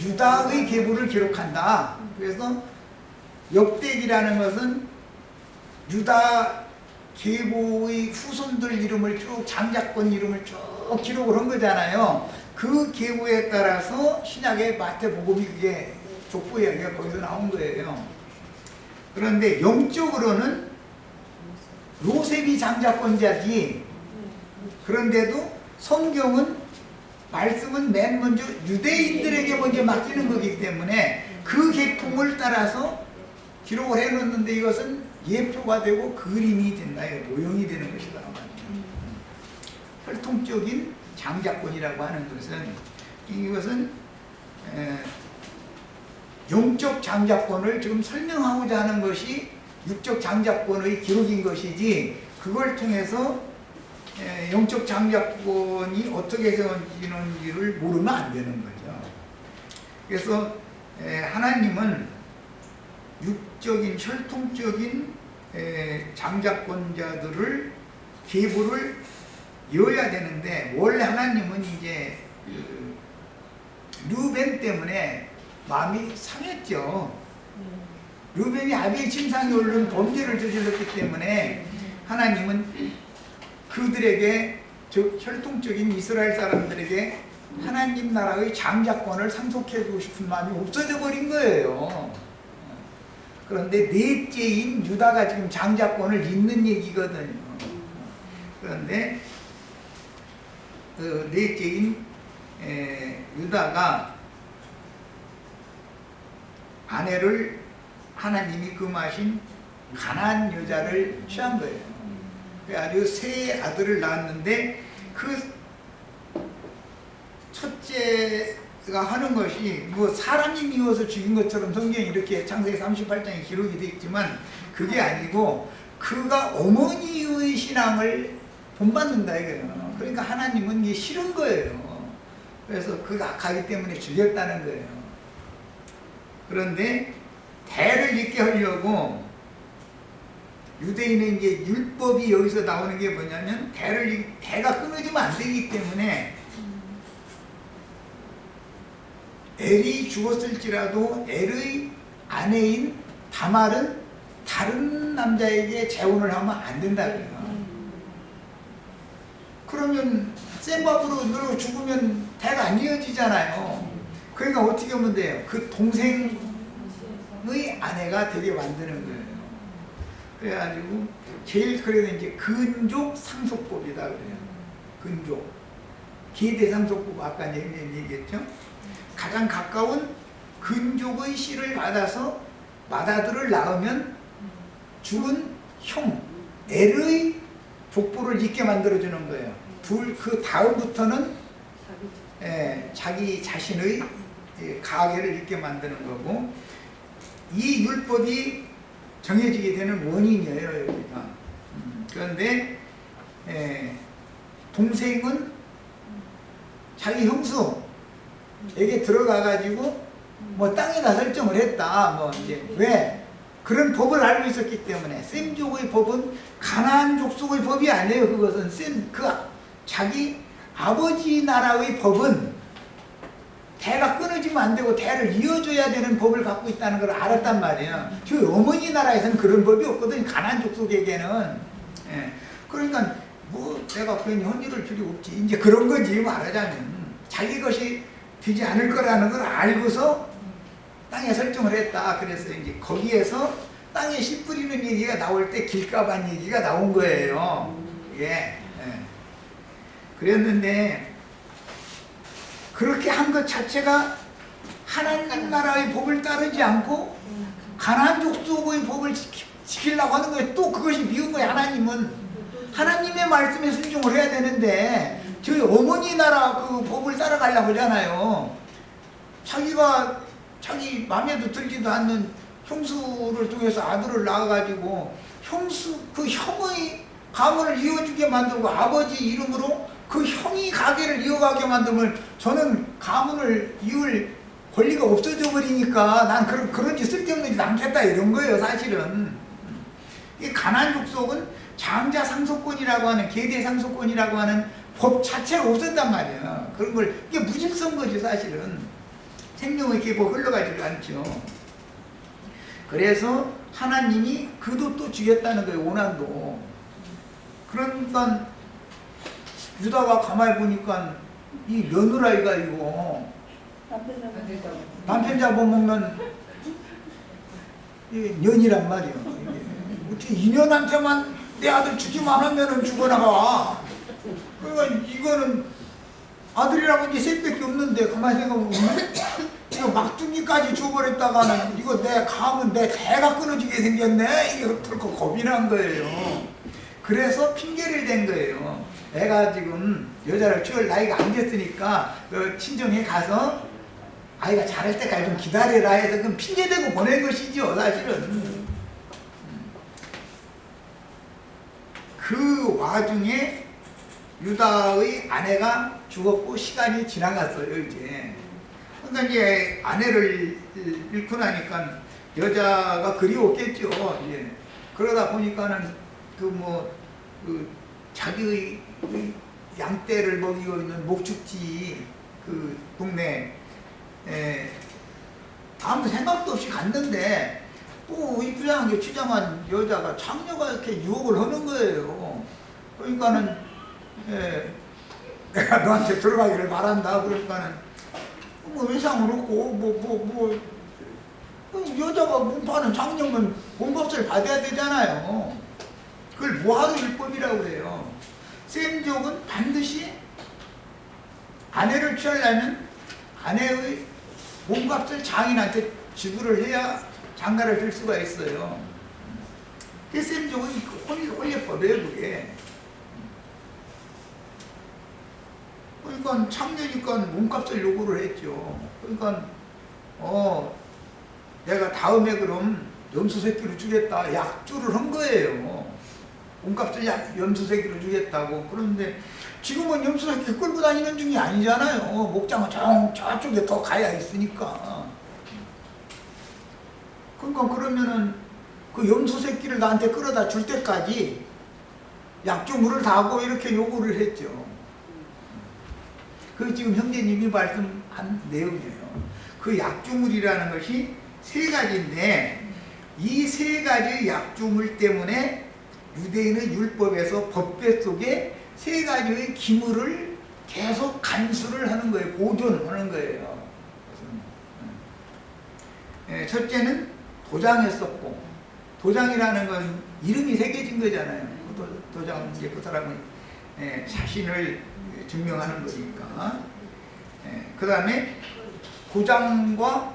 유다의 계보를 기록한다. 그래서 역대기라는 것은 유다 계보의 후손들 이름을 쭉 장자권 이름을 쭉 기록을 한 거잖아요. 그 계보에 따라서 신약의 마태복음이 그게 족보 이야기가 거기서 나온 거예요. 그런데 영적으로는 요셉이 장자권자지. 그런데도 성경은 말씀은 맨 먼저 유대인들에게 먼저 맡기는 거기 때문에 그 계통을 따라서 기록을 해놓는데 이것은 예표가 되고 그림이 된다. 모형이 되는 것이다. 혈통적인 장자권이라고 하는 것은 이것은 영적 장자권을 지금 설명하고자 하는 것이 육적 장자권의 기록인 것이지 그걸 통해서 영적 장자권이 어떻게 세워지는지를 모르면 안 되는 거죠. 그래서 하나님은 육적인 혈통적인 장자권자들을 계보를 이어야 되는데 원래 하나님은 이제 르벤 때문에 마음이 상했죠. 르벤이 아비의 침상에 오른 범죄를 저질렀기 때문에 하나님은 그들에게 즉 혈통적인 이스라엘 사람들에게 하나님 나라의 장자권을 상속해 주고 싶은 마음이 없어져 버린 거예요. 그런데 넷째인 유다가 지금 장자권을 잇는 얘기거든요. 그런데 넷째인 유다가 아내를 하나님이 금하신 가나안 여자를 취한 거예요. 아주 세 아들을 낳았는데 그 첫째가 하는 것이 뭐 사람이 미워서 죽인 것처럼 성경이 이렇게 창세기 38장에 기록이 되어 있지만 그게 아니고 그가 어머니의 신앙을 본받는다 이거예요. 그러니까 하나님은 이게 싫은 거예요. 그래서 그가 악하기 때문에 죽였다는 거예요. 그런데 대를 잇게 하려고 유대인의 이제 율법이 여기서 나오는 게 뭐냐면 대가 끊어지면 안 되기 때문에 엘이 죽었을지라도 엘의 아내인 다말은 다른 남자에게 재혼을 하면 안 된다고요. 그러면 생밥으로 늙어 죽으면 대가 안 이어지잖아요. 그러니까 어떻게 하면 돼요? 그 동생의 아내가 되게 만드는 거예요. 그래가지고 제일 그래도 이제 근족 상속법이다 그래요. 근족 계대 상속법 아까 얘기했죠. 가장 가까운 근족의 씨를 받아서 맏아들을 낳으면 죽은 형 엘의 족보를 잇게 만들어주는 거예요. 그 다음부터는 자기 자신의 가계를 잇게 만드는 거고 이 율법이 정해지게 되는 원인이에요 여기가. 그런데 동생은 자기 형수에게 들어가가지고 뭐 땅에다 설정을 했다. 뭐 이제 왜 그런 법을 알고 있었기 때문에 셈족의 법은 가나안 족속의 법이 아니에요. 그것은 자기 아버지 나라의 법은 대가 끊어지면 안 되고 대를 이어줘야 되는 법을 갖고 있다는 걸 알았단 말이에요. 저 어머니 나라에서는 그런 법이 없거든. 가나안 족속에게는. 예. 그러니까 뭐 내가 괜히 헌일을 줄이 없지. 이제 그런 거지 말하자면 자기 것이 되지 않을 거라는 걸 알고서 땅에 설정을 했다. 그래서 이제 거기에서 땅에 씨 뿌리는 얘기가 나올 때 길가반 얘기가 나온 거예요. 예. 예. 그랬는데 그렇게 한 것 자체가 하나님 나라의 법을 따르지 않고 가나안 족속의 법을 지키려고 하는 거예요. 또 그것이 미운 거예요. 하나님은 하나님의 말씀에 순종을 해야 되는데 저희 어머니 나라 그 법을 따라가려고 하잖아요. 자기가 자기 마음에도 들지도 않는 형수를 통해서 아들을 낳아가지고 그 형의 가문을 이어주게 만들고 아버지 이름으로 그 형이 가게를 이어가게 만들면 저는 가문을 이을 권리가 없어져 버리니까 난 그런 짓 쓸데없는 짓 않겠다 이런 거예요. 사실은 이 가나안 족속은 장자 상속권이라고 하는 계대 상속권이라고 하는 법 자체가 없었단 말이에요. 그런 걸 이게 무질서한 거죠. 사실은 생명의 계보 흘러가지가 않죠. 그래서 하나님이 그도 또 주겠다는 거예요. 오난도. 그러니까 유다가 가만히 보니까 이 며느라이가 이거 남편 잡아먹는 년이란 말이에요. 어떻게 이 년한테만 내 아들 주기만 하면은 죽어나가. 그러니까 이거는 아들이라고 이제 셋밖에 없는데 가만히 생각해보면 이거 막둥이까지 줘버렸다가는 이거 내 가문 내 대가 끊어지게 생겼네. 이게 덜컥 겁이 난 거예요. 그래서 핑계를 댄 거예요. 내가 지금 여자를 키울 나이가 안 됐으니까 그 친정에 가서 아이가 자랄 때까지 좀 기다려라 해서 그럼 핑계대고 보낸 것이죠. 사실은 그 와중에 유다의 아내가 죽었고 시간이 지나갔어요. 이제 그러니까 이제 아내를 잃고 나니까 여자가 그리웠겠죠. 이제 그러다 보니까는 그 자기의 양떼를 먹이고 있는 목축지 그 동네 아무 생각도 없이 갔는데 또 이쁘장하게 취장한 여자가 장녀가 이렇게 유혹을 하는 거예요. 그러니까는 내가 너한테 들어가기를 바란다. 그러니까는 뭐 외상을 없고 여자가 몸파는 장녀면 몸값을 받아야 되잖아요. 그걸 뭐하러 율법이라고 그래요. 셈족은 반드시 아내를 취하려면 아내의 몸값을 장인한테 지불을 해야 장가를 들 수가 있어요. 그 셈족은 혼례법이에요. 그게. 그러니까 창녀니까 몸값을 요구를 했죠. 그러니까 내가 다음에 그럼 염소새끼로 주겠다 약주를 한 거예요. 몸값을 염소새끼로 주겠다고. 그런데 지금은 염소새끼 끌고 다니는 중이 아니잖아요. 목장은 저쪽에 더 가야 있으니까. 그러니까 그러면은 그 염소새끼를 나한테 끌어다 줄 때까지 약주물을 다 하고 이렇게 요구를 했죠. 그 지금 형제님이 말씀한 내용이에요. 그 약주물이라는 것이 세 가지인데 이 세 가지 약주물 때문에 유대인의 율법에서 법배 속에 세 가지의 기물을 계속 간수를 하는 거예요. 보존하는 거예요. 첫째는 도장했었고, 도장이라는 건 이름이 새겨진 거잖아요. 도장은 이제 그 사람의 자신을 증명하는 거니까. 그 다음에 도장과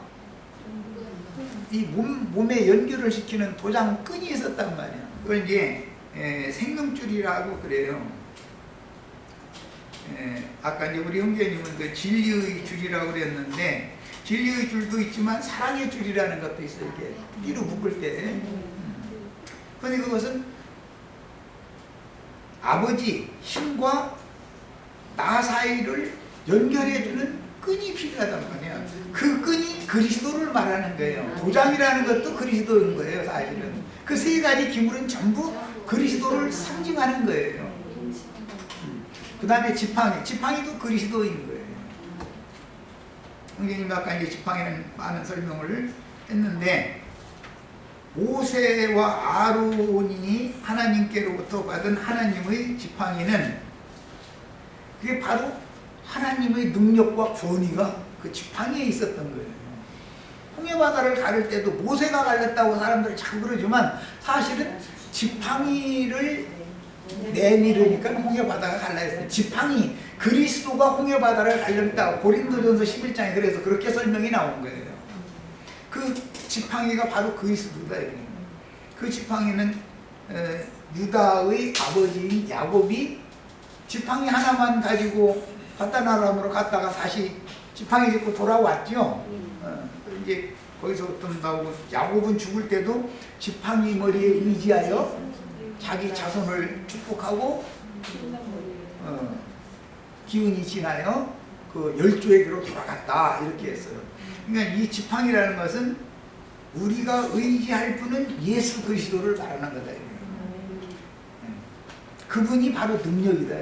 이 몸에 연결을 시키는 도장끈이 있었단 말이야. 그걸 이제 생명줄이라고 그래요. 아까 이제 우리 형제님은 그 진리의 줄이라고 그랬는데 진리의 줄도 있지만 사랑의 줄이라는 것도 있어요. 이렇게 띠로 묶을 때. 그런데 그것은 아버지 힘과 나 사이를 연결해주는 끈이 필요하단 말이야. 그 끈이 그리스도를 말하는 거예요. 도장이라는 것도 그리스도인 거예요, 사실은. 그 세 가지 기물은 전부 그리스도를 상징하는 거예요. 그 다음에 지팡이도 그리스도인 거예요. 선생님 아까 이제 지팡이는 많은 설명을 했는데, 모세와 아론이 하나님께로부터 받은 하나님의 지팡이는 그게 바로 하나님의 능력과 권위가 그 지팡이에 있었던 거예요. 홍해바다를 가를 때도 모세가 갈렸다고 사람들이 자꾸 그러지만 사실은 지팡이를 내밀으니까 홍해바다가 갈라졌어요. 지팡이, 그리스도가 홍해바다를 갈렸다고 고린도전서 11장에 그래서 그렇게 설명이 나온 거예요. 그 지팡이가 바로 그리스도다. 그 지팡이는 유다의 아버지인 야곱이 지팡이 하나만 가지고 바다나람으로 갔다가 다시 지팡이 짚고 돌아왔죠. 이제 거기서 어떤 나오고, 야곱은 죽을 때도 지팡이 머리에 의지하여 자기 자손을 축복하고 기운이 지나요 그 열조에게로 돌아갔다, 이렇게 했어요. 그러니까 이 지팡이라는 것은 우리가 의지할 분은 예수 그리스도를 말하는 거다. 그분이 바로 능력이다.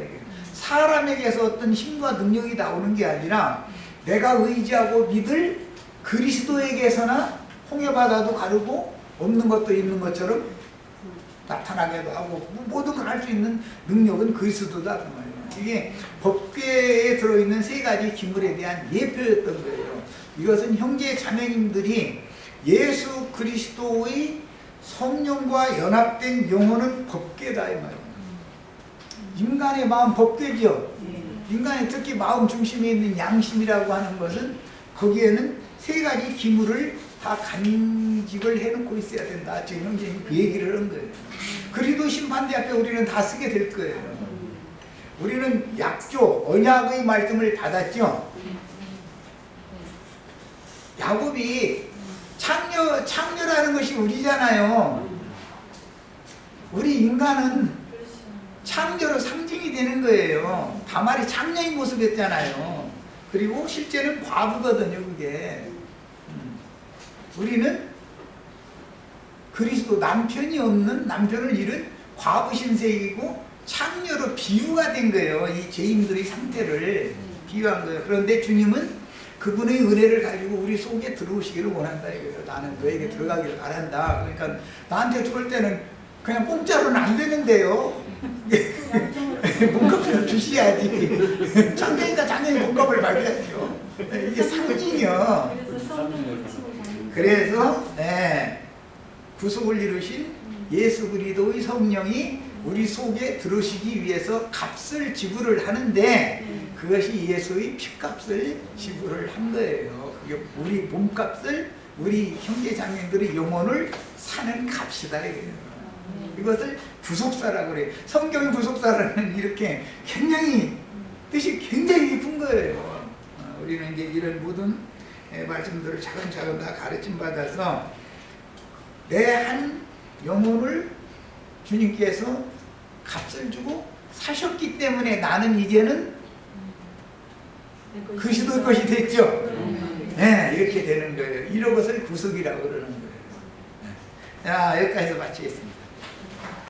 사람에게서 어떤 힘과 능력이 나오는 게 아니라 내가 의지하고 믿을 그리스도에게서나 홍해바다도 가르고 없는 것도 있는 것처럼 나타나기도 하고 모든 걸 할 수 있는 능력은 그리스도다. 그 말이에요. 이게 법궤에 들어있는 세 가지 기물에 대한 예표였던 거예요. 이것은 형제 자매님들이 예수 그리스도의 성령과 연합된 영혼은 법궤다, 이 말이에요. 인간의 마음 법궤죠. 인간의 특히 마음 중심에 있는 양심이라고 하는 것은 거기에는 세 가지 기물을 다 간직을 해놓고 있어야 된다. 지금 형제님이 그 얘기를 한 거예요. 그리도 심판대 앞에 우리는 다 쓰게 될 거예요. 우리는 약조, 언약의 말씀을 받았죠. 야곱이 창녀라는 것이 우리잖아요. 우리 인간은 창녀로 상징이 되는 거예요. 다말이 창녀의 모습이었잖아요. 그리고 실제는 과부거든요, 그게. 우리는 그리스도 남편이 없는, 남편을 잃은 과부 신세이고 창녀로 비유가 된 거예요. 이 죄인들의 상태를 비유한 거예요. 그런데 주님은 그분의 은혜를 가지고 우리 속에 들어오시기를 원한다 이거예요. 나는 너에게 들어가기를 바란다. 그러니까 나한테 들어올 때는 그냥 공짜로는 안 되는데요. 몸값을 주셔야지. 장애인과 장애인 몸값을 받아야죠. 이게 상징이요. 그래서 구속을 이루신 예수 그리스도의 성령이 우리 속에 들어오시기 위해서 값을 지불을 하는데 그것이 예수의 피값을 지불을 한 거예요. 그게 우리 몸값을, 우리 형제 자매들의 영혼을 사는 값이다 이거예요. 이것을 구속사라고 그래요. 성경의 구속사라는 이렇게 굉장히 뜻이 굉장히 깊은 거예요. 우리는 이제 이런 모든 말씀들을 차근차근 다 가르침 받아서 내 한 영혼을 주님께서 값을 주고 사셨기 때문에 나는 이제는 그리스도의 것이 됐죠. 네, 이렇게 되는 거예요. 이런 것을 구속이라고 그러는 거예요. 자, 여기까지서 마치겠습니다.